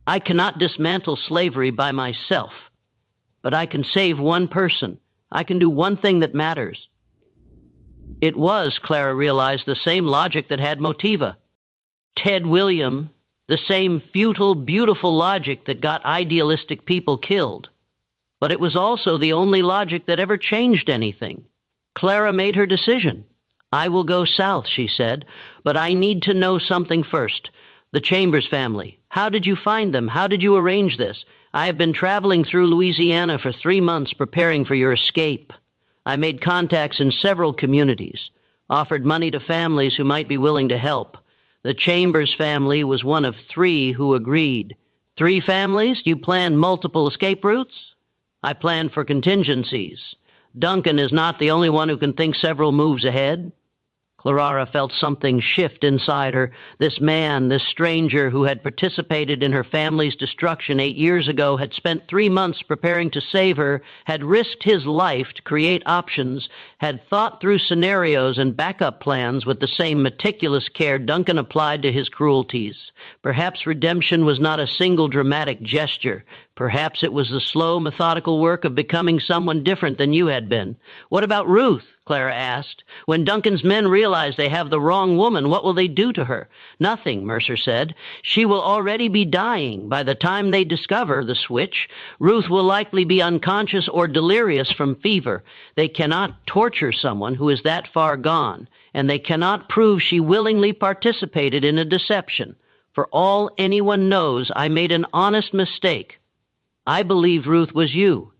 I cannot dismantle slavery by myself, but I can save one person. I can do one thing that matters. It was, Clara realized, the same logic that had Motiva. Ted William, the same futile, beautiful logic that got idealistic people killed. But it was also the only logic that ever changed anything. Clara made her decision. I will go south, she said, but I need to know something first. The Chambers family. How did you find them? How did you arrange this? I have been traveling through Louisiana for 3 months preparing for your escape. I made contacts in several communities, offered money to families who might be willing to help. The Chambers family was one of 3 who agreed. 3 families? You planned multiple escape routes? I planned for contingencies. Duncan is not the only one who can think several moves ahead. Clara felt something shift inside her. This man, this stranger who had participated in her family's destruction 8 years ago, had spent 3 months preparing to save her, had risked his life to create options, had thought through scenarios and backup plans with the same meticulous care Duncan applied to his cruelties. Perhaps redemption was not a single dramatic gesture. Perhaps it was the slow, methodical work of becoming someone different than you had been. What about Ruth? Clara asked. When Duncan's men realize they have the wrong woman, what will they do to her? Nothing, Mercer said. She will already be dying by the time they discover the switch. Ruth will likely be unconscious or delirious from fever. They cannot torture someone who is that far gone, and they cannot prove she willingly participated in a deception. For all anyone knows, I made an honest mistake. I believe Ruth was you.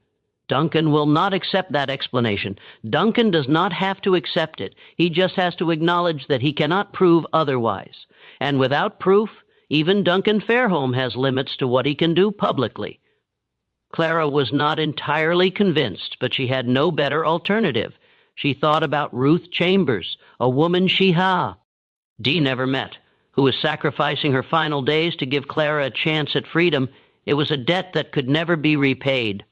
Duncan will not accept that explanation. Duncan does not have to accept it. He just has to acknowledge that he cannot prove otherwise. And without proof, even Duncan Fairholme has limits to what he can do publicly. Clara was not entirely convinced, but she had no better alternative. She thought about Ruth Chambers, a woman she Dee never met, who was sacrificing her final days to give Clara a chance at freedom. It was a debt that could never be repaid.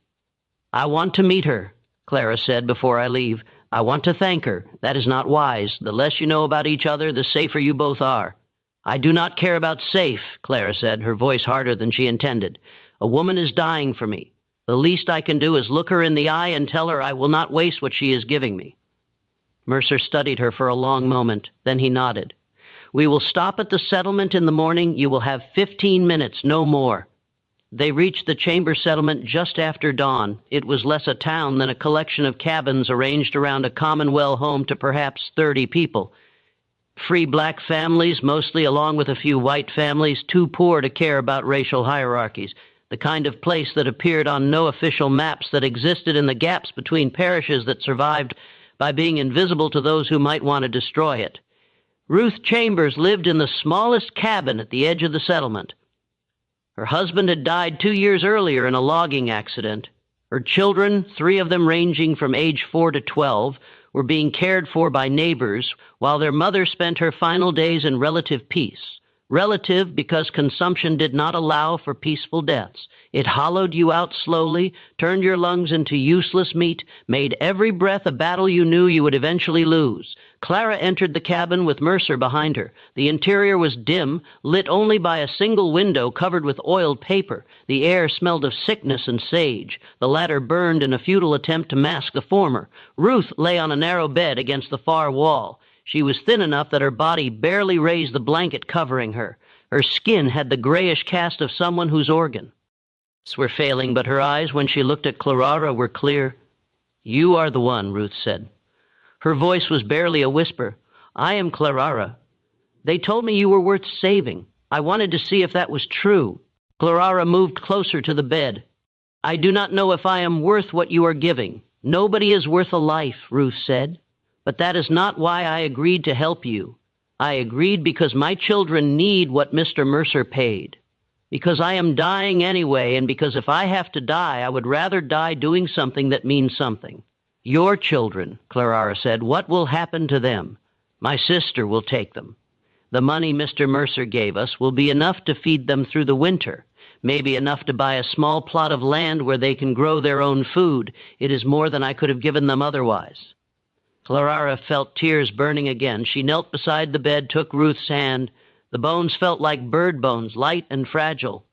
I want to meet her, Clara said before I leave. I want to thank her. That is not wise. The less you know about each other, the safer you both are. I do not care about safe, Clara said, her voice harder than she intended. A woman is dying for me. The least I can do is look her in the eye and tell her I will not waste what she is giving me. Mercer studied her for a long moment. Then he nodded. We will stop at the settlement in the morning. You will have 15 minutes, no more. They reached the Chambers settlement just after dawn. It was less a town than a collection of cabins arranged around a Commonwealth home to perhaps 30 people. Free black families, mostly, along with a few white families, too poor to care about racial hierarchies. The kind of place that appeared on no official maps, that existed in the gaps between parishes, that survived by being invisible to those who might want to destroy it. Ruth Chambers lived in the smallest cabin at the edge of the settlement. Her husband had died 2 years earlier in a logging accident. Her children, 3 of them ranging from age 4 to 12, were being cared for by neighbors, while their mother spent her final days in relative peace. Relative because consumption did not allow for peaceful deaths. It hollowed you out slowly, turned your lungs into useless meat, made every breath a battle you knew you would eventually lose. Clara entered the cabin with Mercer behind her. The interior was dim, lit only by a single window covered with oiled paper. The air smelled of sickness and sage. The latter burned in a futile attempt to mask the former. Ruth lay on a narrow bed against the far wall. She was thin enough that her body barely raised the blanket covering her. Her skin had the grayish cast of someone whose organs were failing, but her eyes, when she looked at Clara, were clear. You are the one, Ruth said. Her voice was barely a whisper. I am Clara. They told me you were worth saving. I wanted to see if that was true. Clara moved closer to the bed. I do not know if I am worth what you are giving. Nobody is worth a life, Ruth said. But that is not why I agreed to help you. I agreed because my children need what Mr. Mercer paid. Because I am dying anyway, and because if I have to die, I would rather die doing something that means something. Your children, Clara said, what will happen to them? My sister will take them. The money Mr. Mercer gave us will be enough to feed them through the winter, maybe enough to buy a small plot of land where they can grow their own food. It is more than I could have given them otherwise." Clara felt tears burning again. She knelt beside the bed, took Ruth's hand. The bones felt like bird bones, light and fragile.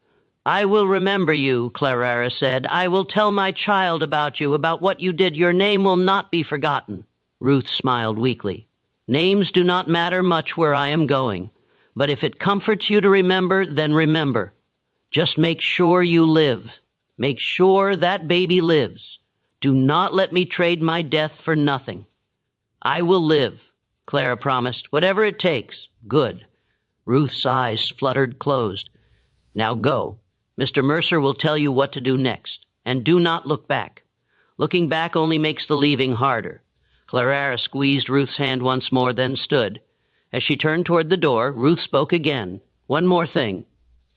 "I will remember you," Clara said. "I will tell my child about you, about what you did. Your name will not be forgotten." Ruth smiled weakly. "Names do not matter much where I am going, but if it comforts you to remember, then remember. Just make sure you live. Make sure that baby lives. Do not let me trade my death for nothing." "I will live," Clara promised. "Whatever it takes." "Good." Ruth's eyes fluttered closed. "Now go. Mr. Mercer will tell you what to do next. And do not look back. Looking back only makes the leaving harder." Clara squeezed Ruth's hand once more, then stood. As she turned toward the door, Ruth spoke again. "One more thing.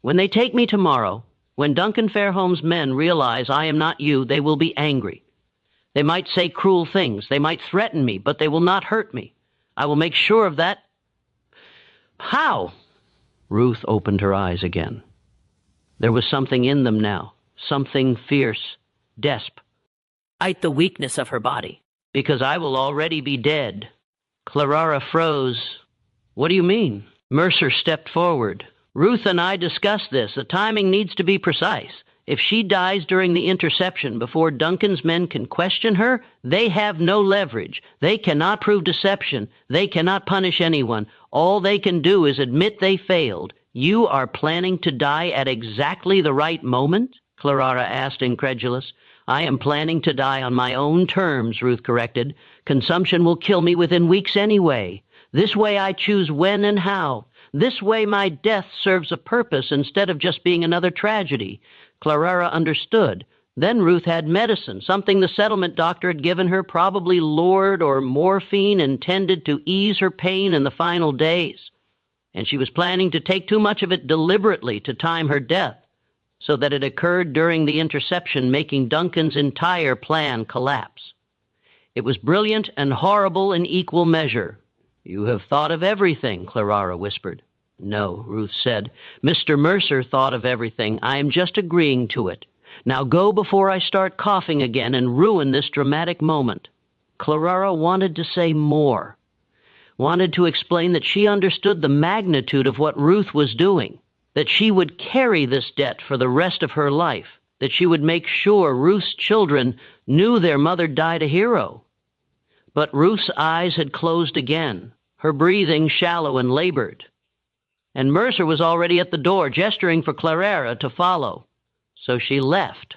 When they take me tomorrow, when Duncan Fairholme's men realize I am not you, they will be angry. They might say cruel things. They might threaten me, but they will not hurt me. I will make sure of that." "How?" Ruth opened her eyes again. There was something in them now, something fierce, desperate. The weakness of her body. "Because I will already be dead." Clara froze. "What do you mean?" Mercer stepped forward. "Ruth and I discussed this. The timing needs to be precise. If she dies during the interception before Duncan's men can question her, they have no leverage. They cannot prove deception. They cannot punish anyone. All they can do is admit they failed. You are planning to die at exactly the right moment?" Clara asked, incredulous. "I am planning to die on my own terms," Ruth corrected. "Consumption will kill me within weeks anyway. This way I choose when and how. This way my death serves a purpose instead of just being another tragedy." Clara understood. Then Ruth had medicine, something the settlement doctor had given her, probably Lord or morphine, intended to ease her pain in the final days. And she was planning to take too much of it deliberately to time her death, so that it occurred during the interception, making Duncan's entire plan collapse. It was brilliant and horrible in equal measure. "You have thought of everything," Clara whispered. "No," Ruth said. "Mr. Mercer thought of everything. I am just agreeing to it. Now go before I start coughing again and ruin this dramatic moment." Clara wanted to say more, wanted to explain that she understood the magnitude of what Ruth was doing, that she would carry this debt for the rest of her life, that she would make sure Ruth's children knew their mother died a hero. But Ruth's eyes had closed again, her breathing shallow and labored. And Mercer was already at the door, gesturing for Clara to follow. So she left.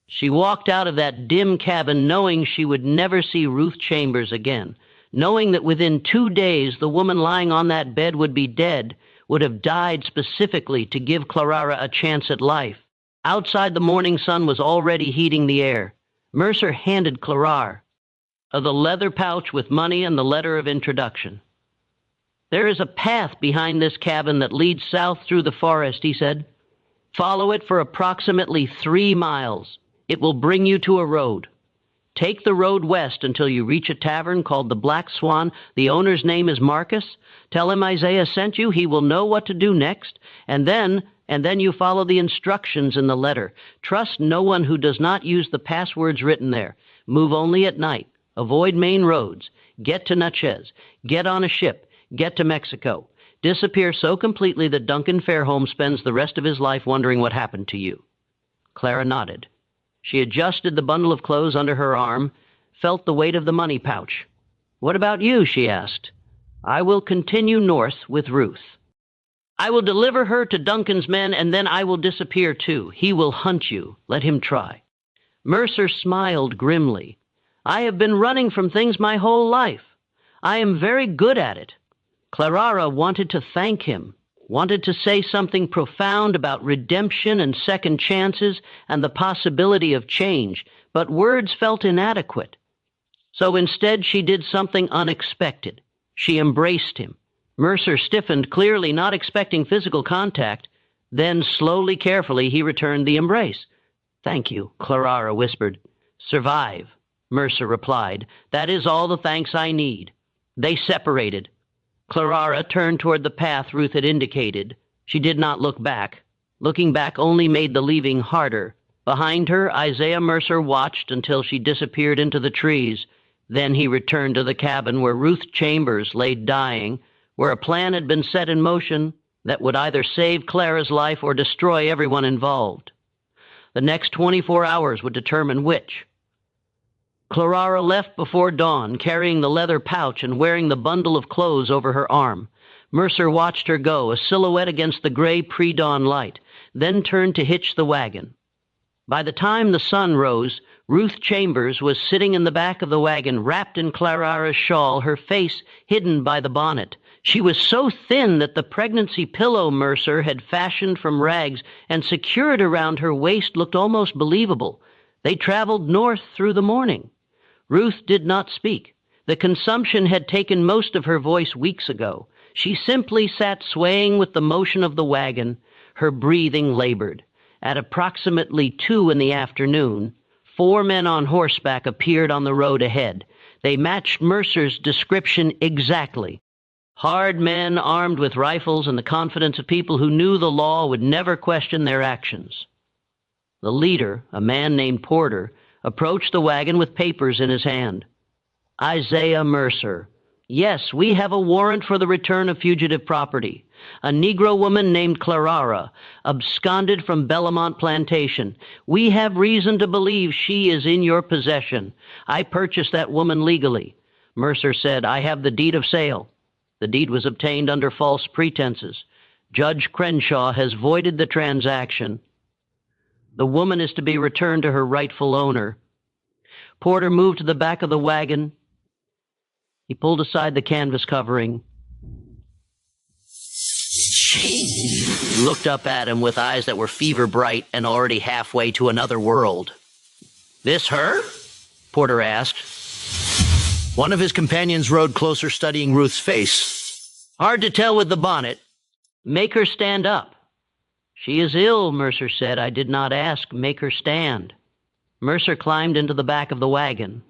She walked out of that dim cabin knowing she would never see Ruth Chambers again, knowing that within 2 days the woman lying on that bed would be dead, would have died specifically to give Clara a chance at life. Outside, the morning sun was already heating the air. Mercer handed Clara the leather pouch with money and the letter of introduction. "There is a path behind this cabin that leads south through the forest," he said. "Follow it for approximately 3 miles. It will bring you to a road. Take the road west until you reach a tavern called the Black Swan. The owner's name is Marcus. Tell him Isaiah sent you. He will know what to do next. And then you follow the instructions in the letter. Trust no one who does not use the passwords written there. Move only at night. Avoid main roads. Get to Natchez. Get on a ship. Get to Mexico. Disappear so completely that Duncan Fairholme spends the rest of his life wondering what happened to you." Clara nodded. She adjusted the bundle of clothes under her arm, felt the weight of the money pouch. "What about you?" she asked. "I will continue north with Ruth. I will deliver her to Duncan's men, and then I will disappear too. He will hunt you. Let him try." Mercer smiled grimly. "I have been running from things my whole life. I am very good at it." Clara wanted to thank him, wanted to say something profound about redemption and second chances and the possibility of change, but words felt inadequate. So instead she did something unexpected. She embraced him. Mercer stiffened, clearly not expecting physical contact. Then, slowly, carefully, he returned the embrace. "Thank you," Clara whispered. "Survive," Mercer replied. "That is all the thanks I need." They separated. Clara turned toward the path Ruth had indicated. She did not look back. Looking back only made the leaving harder. Behind her, Isaiah Mercer watched until she disappeared into the trees. Then he returned to the cabin where Ruth Chambers lay dying, where a plan had been set in motion that would either save Clara's life or destroy everyone involved. The next 24 hours would determine which. Clara left before dawn, carrying the leather pouch and wearing the bundle of clothes over her arm. Mercer watched her go, a silhouette against the gray pre-dawn light, then turned to hitch the wagon. By the time the sun rose, Ruth Chambers was sitting in the back of the wagon, wrapped in Clara's shawl, her face hidden by the bonnet. She was so thin that the pregnancy pillow Mercer had fashioned from rags and secured around her waist looked almost believable. They traveled north through the morning. Ruth did not speak. The consumption had taken most of her voice weeks ago. She simply sat swaying with the motion of the wagon. Her breathing labored. At approximately 2 in the afternoon, 4 men on horseback appeared on the road ahead. They matched Mercer's description exactly. Hard men armed with rifles and the confidence of people who knew the law would never question their actions. The leader, a man named Porter, approached the wagon with papers in his hand. Isaiah Mercer. Yes, we have a warrant for the return of fugitive property. A Negro woman named Clara absconded from Bellamont Plantation. We have reason to believe she is in your possession. I purchased that woman legally. Mercer said, I have the deed of sale. The deed was obtained under false pretenses. Judge Crenshaw has voided the transaction. The woman is to be returned to her rightful owner. Porter moved to the back of the wagon. He pulled aside the canvas covering. She looked up at him with eyes that were fever bright and already halfway to another world. This her? Porter asked. One of his companions rode closer, studying Ruth's face. Hard to tell with the bonnet. Make her stand up. She is ill, Mercer said. I did not ask. Make her stand. Mercer climbed into the back of the wagon.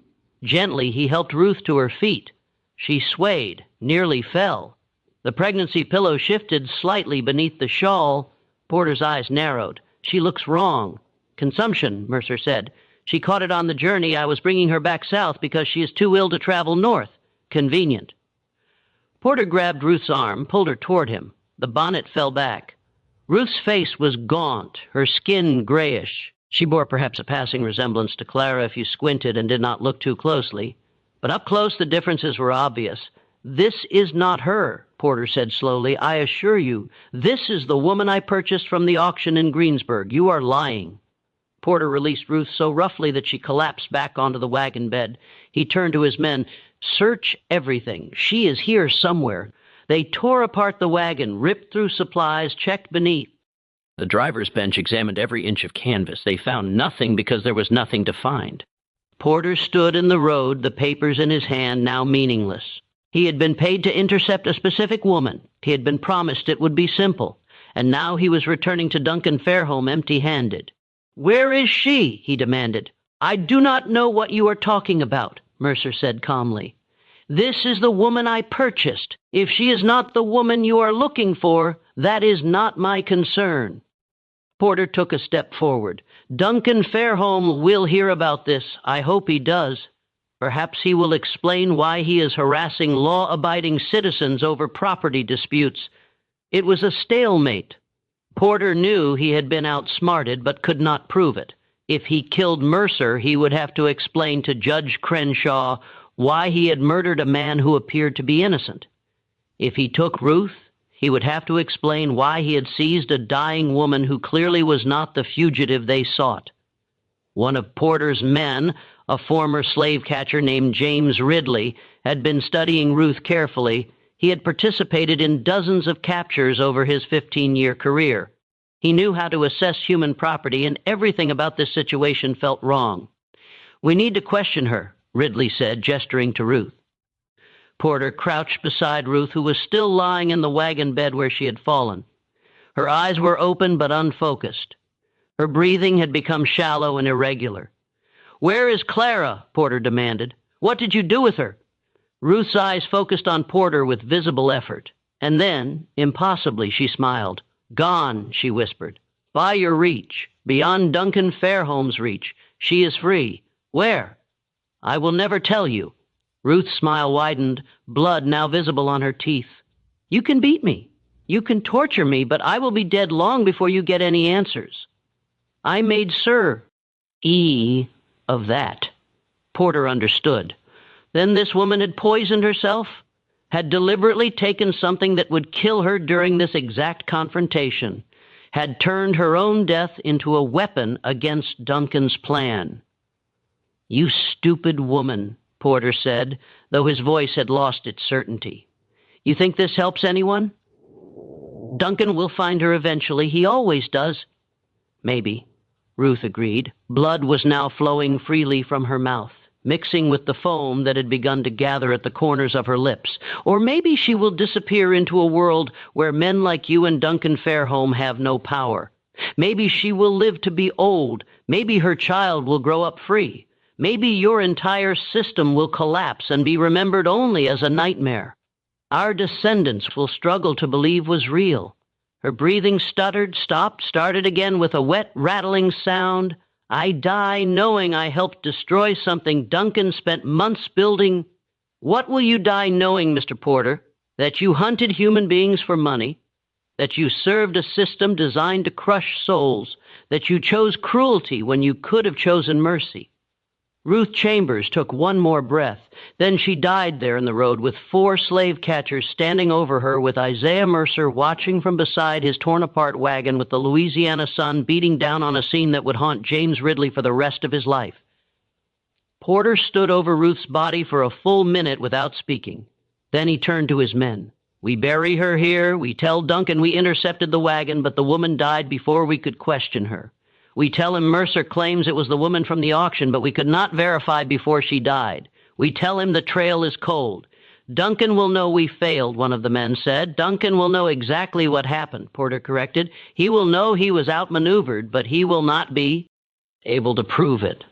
Gently, he helped Ruth to her feet. She swayed, nearly fell. The pregnancy pillow shifted slightly beneath the shawl. Porter's eyes narrowed. She looks wrong. Consumption, Mercer said. She caught it on the journey. I was bringing her back south because she is too ill to travel north. Convenient. Porter grabbed Ruth's arm, pulled her toward him. The bonnet fell back. Ruth's face was gaunt, her skin grayish. She bore perhaps a passing resemblance to Clara if you squinted and did not look too closely. But up close the differences were obvious. This is not her, Porter said slowly. I assure you, this is the woman I purchased from the auction in Greensburg. You are lying. Porter released Ruth so roughly that she collapsed back onto the wagon bed. He turned to his men. Search everything. She is here somewhere. They tore apart the wagon, ripped through supplies, checked beneath. The driver's bench examined every inch of canvas. They found nothing because there was nothing to find. Porter stood in the road, the papers in his hand, now meaningless. He had been paid to intercept a specific woman. He had been promised it would be simple. And now he was returning to Duncan Fairholme empty-handed. Where is she? He demanded. I do not know what you are talking about, Mercer said calmly. This is the woman I purchased. If she is not the woman you are looking for, that is not my concern. Porter took a step forward. Duncan Fairholme will hear about this. I hope he does. Perhaps he will explain why he is harassing law-abiding citizens over property disputes. It was a stalemate. Porter knew he had been outsmarted but could not prove it. If he killed Mercer, he would have to explain to Judge Crenshaw why he had murdered a man who appeared to be innocent. If he took Ruth, he would have to explain why he had seized a dying woman who clearly was not the fugitive they sought. One of Porter's men, a former slave catcher named James Ridley, had been studying Ruth carefully. He had participated in dozens of captures over his 15-year career. He knew how to assess human property, and everything about this situation felt wrong. We need to question her, Ridley said, gesturing to Ruth. Porter crouched beside Ruth, who was still lying in the wagon bed where she had fallen. Her eyes were open but unfocused. Her breathing had become shallow and irregular. Where is Clara? Porter demanded. What did you do with her? Ruth's eyes focused on Porter with visible effort. And then, impossibly, she smiled. "Gone," she whispered. "By your reach, beyond Duncan Fairholme's reach. She is free. Where?" "I will never tell you." Ruth's smile widened, blood now visible on her teeth. "You can beat me. You can torture me, but I will be dead long before you get any answers." "I made Sir E of that." Porter understood. Then this woman had poisoned herself, had deliberately taken something that would kill her during this exact confrontation, had turned her own death into a weapon against Duncan's plan. "You stupid woman," Porter said, though his voice had lost its certainty. "You think this helps anyone? Duncan will find her eventually. He always does." "Maybe," Ruth agreed. Blood was now flowing freely from her mouth, mixing with the foam that had begun to gather at the corners of her lips. "Or maybe she will disappear into a world where men like you and Duncan Fairholme have no power. Maybe she will live to be old. Maybe her child will grow up free. Maybe your entire system will collapse and be remembered only as a nightmare. Our descendants will struggle to believe was real." Her breathing stuttered, stopped, started again with a wet, rattling sound. "I die knowing I helped destroy something Duncan spent months building." "What will you die knowing, Mr. Porter? That you hunted human beings for money, that you served a system designed to crush souls, that you chose cruelty when you could have chosen mercy." Ruth Chambers took one more breath. Then she died there in the road with 4 slave catchers standing over her, with Isaiah Mercer watching from beside his torn-apart wagon, with the Louisiana sun beating down on a scene that would haunt James Ridley for the rest of his life. Porter stood over Ruth's body for a full minute without speaking. Then he turned to his men. "We bury her here. We tell Duncan we intercepted the wagon, but the woman died before we could question her. We tell him Mercer claims it was the woman from the auction, but we could not verify before she died. We tell him the trail is cold. Duncan will know we failed," one of the men said. "Duncan will know exactly what happened," Porter corrected. "He will know he was outmaneuvered, but he will not be able to prove it.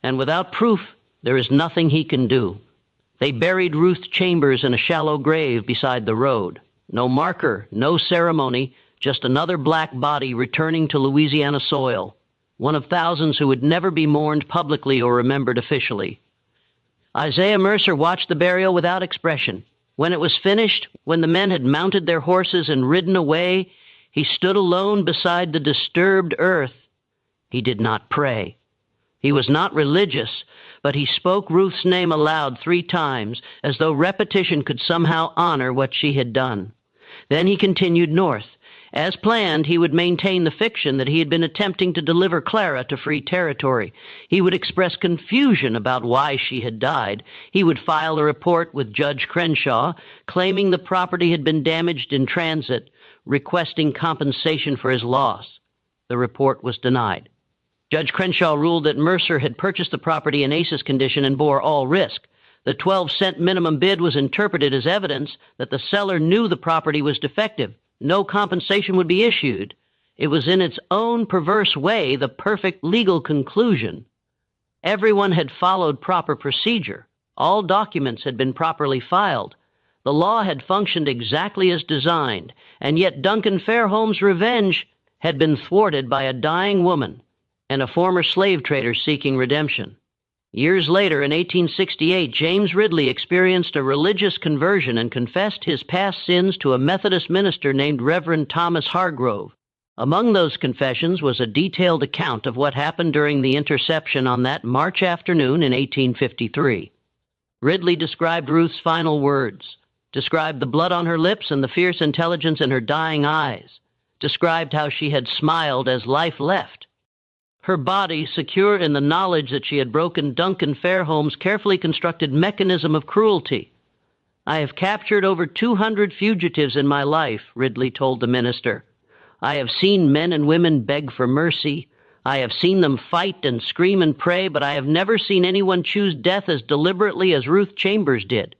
And without proof, there is nothing he can do." They buried Ruth Chambers in a shallow grave beside the road. No marker, no ceremony, just another black body returning to Louisiana soil. One of thousands who would never be mourned publicly or remembered officially. Isaiah Mercer watched the burial without expression. When it was finished, when the men had mounted their horses and ridden away, he stood alone beside the disturbed earth. He did not pray. He was not religious, but he spoke Ruth's name aloud 3 times, as though repetition could somehow honor what she had done. Then he continued north. As planned, he would maintain the fiction that he had been attempting to deliver Clara to free territory. He would express confusion about why she had died. He would file a report with Judge Crenshaw, claiming the property had been damaged in transit, requesting compensation for his loss. The report was denied. Judge Crenshaw ruled that Mercer had purchased the property in ACE's condition and bore all risk. The 12-cent minimum bid was interpreted as evidence that the seller knew the property was defective. No compensation would be issued. It was in its own perverse way the perfect legal conclusion. Everyone had followed proper procedure. All documents had been properly filed. The law had functioned exactly as designed, and yet Duncan Fairholme's revenge had been thwarted by a dying woman and a former slave trader seeking redemption. Years later, in 1868, James Ridley experienced a religious conversion and confessed his past sins to a Methodist minister named Reverend Thomas Hargrove. Among those confessions was a detailed account of what happened during the interception on that March afternoon in 1853. Ridley described Ruth's final words, described the blood on her lips and the fierce intelligence in her dying eyes, described how she had smiled as life left. Her body secure in the knowledge that she had broken Duncan Fairholme's carefully constructed mechanism of cruelty. "I have captured over 200 fugitives in my life," Ridley told the minister. "I have seen men and women beg for mercy. I have seen them fight and scream and pray, but I have never seen anyone choose death as deliberately as Ruth Chambers did.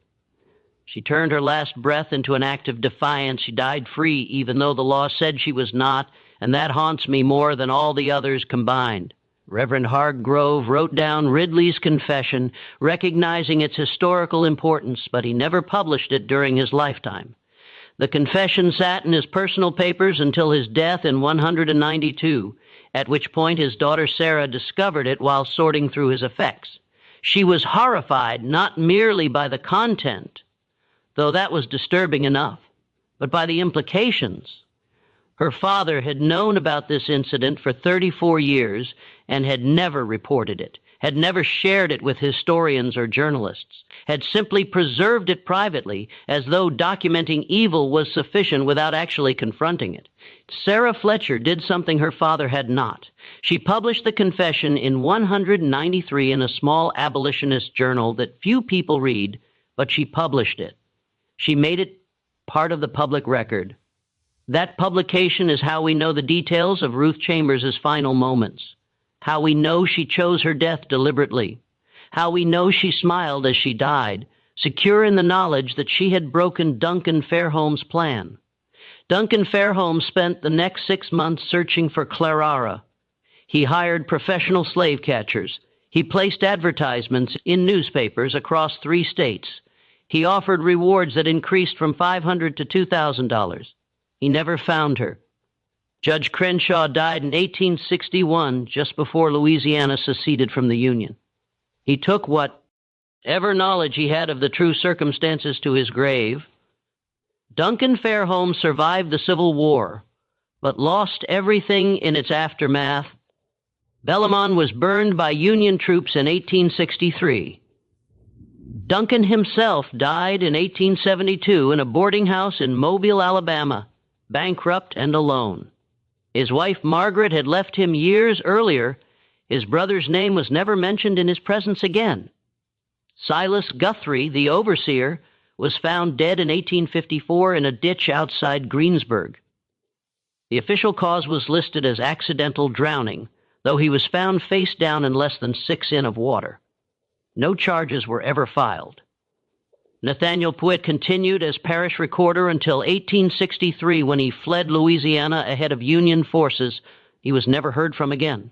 She turned her last breath into an act of defiance. She died free, even though the law said she was not, and that haunts me more than all the others combined. Reverend Hargrove wrote down Ridley's confession, recognizing its historical importance, but he never published it during his lifetime. The confession sat in his personal papers until his death in 192, at which point his daughter Sarah discovered it while sorting through his effects. She was horrified not merely by the content, though that was disturbing enough, but by the implications. Her father had known about this incident for 34 years and had never reported it, had never shared it with historians or journalists, had simply preserved it privately as though documenting evil was sufficient without actually confronting it. Sarah Fletcher did something her father had not. She published the confession in 193 in a small abolitionist journal that few people read, but she published it. She made it part of the public record. That publication is how we know the details of Ruth Chambers' final moments, how we know she chose her death deliberately, how we know she smiled as she died, secure in the knowledge that she had broken Duncan Fairholme's plan. Duncan Fairholme spent the next 6 months searching for Clarara. He hired professional slave catchers. He placed advertisements in newspapers across 3 states. He offered rewards that increased from $500 to $2,000. He never found her. Judge Crenshaw died in 1861, just before Louisiana seceded from the Union. He took whatever knowledge he had of the true circumstances to his grave. Duncan Fairholme survived the Civil War, but lost everything in its aftermath. Bellamont was burned by Union troops in 1863. Duncan himself died in 1872 in a boarding house in Mobile, Alabama, bankrupt and alone. His wife Margaret had left him years earlier. His brother's name was never mentioned in his presence again. Silas Guthrie, the overseer, was found dead in 1854 in a ditch outside Greensburg. The official cause was listed as accidental drowning, though he was found face down in less than 6 in of water. No charges were ever filed. Nathaniel Pwitt continued as parish recorder until 1863, when he fled Louisiana ahead of Union forces. He was never heard from again.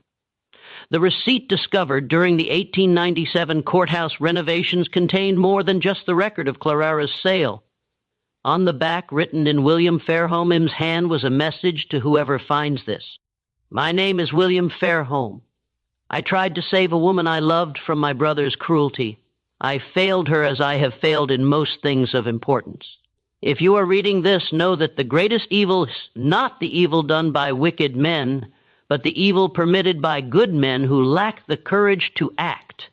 The receipt discovered during the 1897 courthouse renovations contained more than just the record of Clarara's sale. On the back, written in William Fairholme's hand, was a message to whoever finds this. "My name is William Fairholme. I tried to save a woman I loved from my brother's cruelty. I failed her as I have failed in most things of importance. If you are reading this, know that the greatest evil is not the evil done by wicked men, but the evil permitted by good men who lack the courage to act.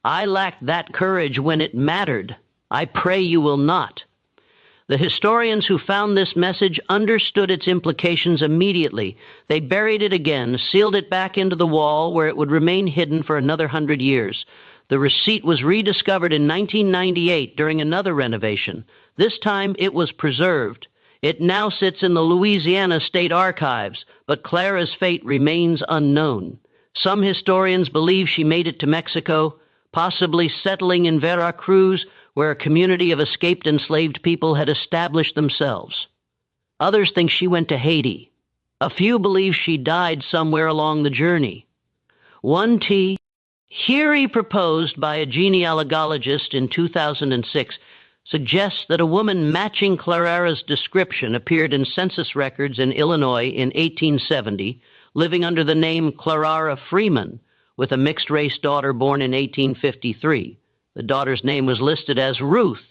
I lacked that courage when it mattered. I pray you will not." The historians who found this message understood its implications immediately. They buried it again, sealed it back into the wall where it would remain hidden for another 100 years. The receipt was rediscovered in 1998 during another renovation. This time it was preserved. It now sits in the Louisiana State Archives, but Clara's fate remains unknown. Some historians believe she made it to Mexico, possibly settling in Veracruz, where a community of escaped enslaved people had established themselves. Others think she went to Haiti. A few believe she died somewhere along the journey. One theory proposed by a genealogist in 2006 suggests that a woman matching Clarara's description appeared in census records in Illinois in 1870, living under the name Clarara Freeman, with a mixed-race daughter born in 1853. The daughter's name was listed as Ruth.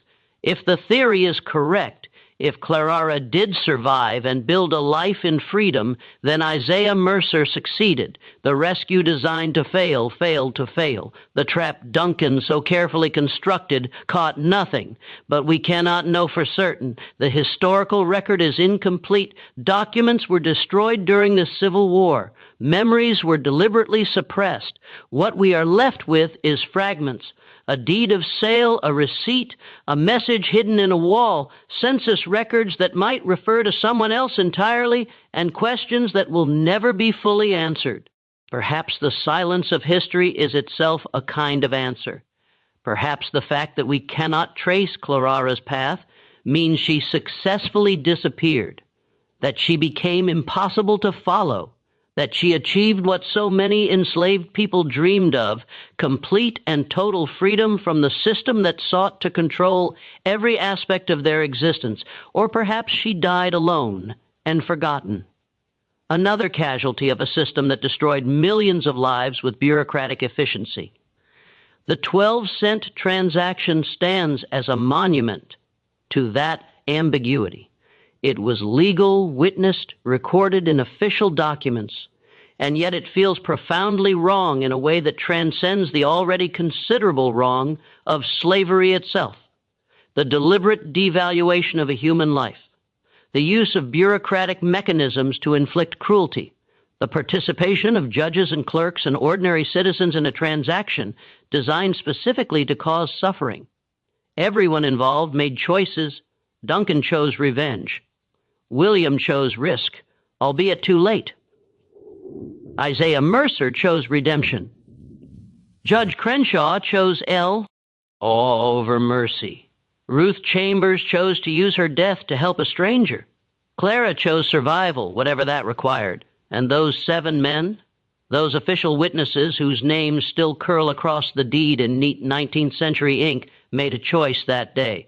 If the theory is correct, if Clarara did survive and build a life in freedom, then Isaiah Mercer succeeded. The rescue designed to fail failed to fail. The trap Duncan so carefully constructed caught nothing. But we cannot know for certain. The historical record is incomplete. Documents were destroyed during the Civil War. Memories were deliberately suppressed. What we are left with is fragments. A deed of sale, a receipt, a message hidden in a wall, census records that might refer to someone else entirely, and questions that will never be fully answered. Perhaps the silence of history is itself a kind of answer. Perhaps the fact that we cannot trace Clarara's path means she successfully disappeared, that she became impossible to follow, that she achieved what so many enslaved people dreamed of, complete and total freedom from the system that sought to control every aspect of their existence. Or perhaps she died alone and forgotten. Another casualty of a system that destroyed millions of lives with bureaucratic efficiency. The 12-cent transaction stands as a monument to that ambiguity. It was legal, witnessed, recorded in official documents, and yet it feels profoundly wrong in a way that transcends the already considerable wrong of slavery itself. The deliberate devaluation of a human life, the use of bureaucratic mechanisms to inflict cruelty, the participation of judges and clerks and ordinary citizens in a transaction designed specifically to cause suffering. Everyone involved made choices. Duncan chose revenge. William chose risk, albeit too late. Isaiah Mercer chose redemption. Judge Crenshaw chose all over mercy. Ruth Chambers chose to use her death to help a stranger. Clara chose survival, whatever that required. And those 7 men, those official witnesses whose names still curl across the deed in neat 19th century ink, made a choice that day.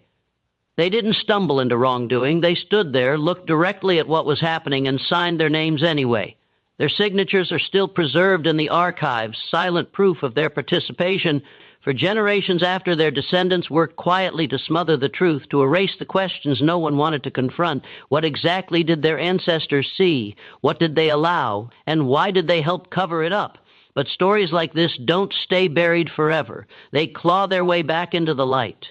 They didn't stumble into wrongdoing. They stood there, looked directly at what was happening, and signed their names anyway. Their signatures are still preserved in the archives, silent proof of their participation. For generations after, their descendants worked quietly to smother the truth, to erase the questions no one wanted to confront. What exactly did their ancestors see? What did they allow? And why did they help cover it up? But stories like this don't stay buried forever. They claw their way back into the light.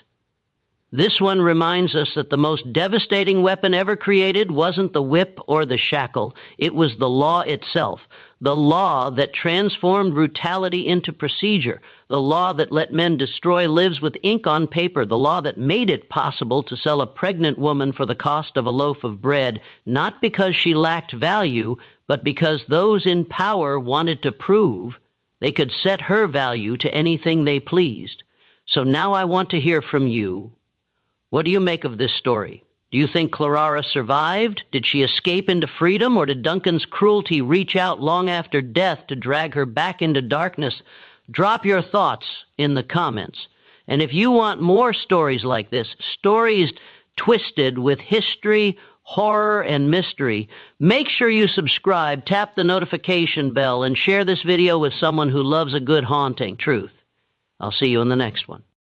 This one reminds us that the most devastating weapon ever created wasn't the whip or the shackle. It was the law itself. The law that transformed brutality into procedure. The law that let men destroy lives with ink on paper. The law that made it possible to sell a pregnant woman for the cost of a loaf of bread, not because she lacked value, but because those in power wanted to prove they could set her value to anything they pleased. So now I want to hear from you. What do you make of this story? Do you think Clara survived? Did she escape into freedom, or did Duncan's cruelty reach out long after death to drag her back into darkness? Drop your thoughts in the comments. And if you want more stories like this, stories twisted with history, horror, and mystery, make sure you subscribe, tap the notification bell, and share this video with someone who loves a good haunting. Truth. I'll see you in the next one.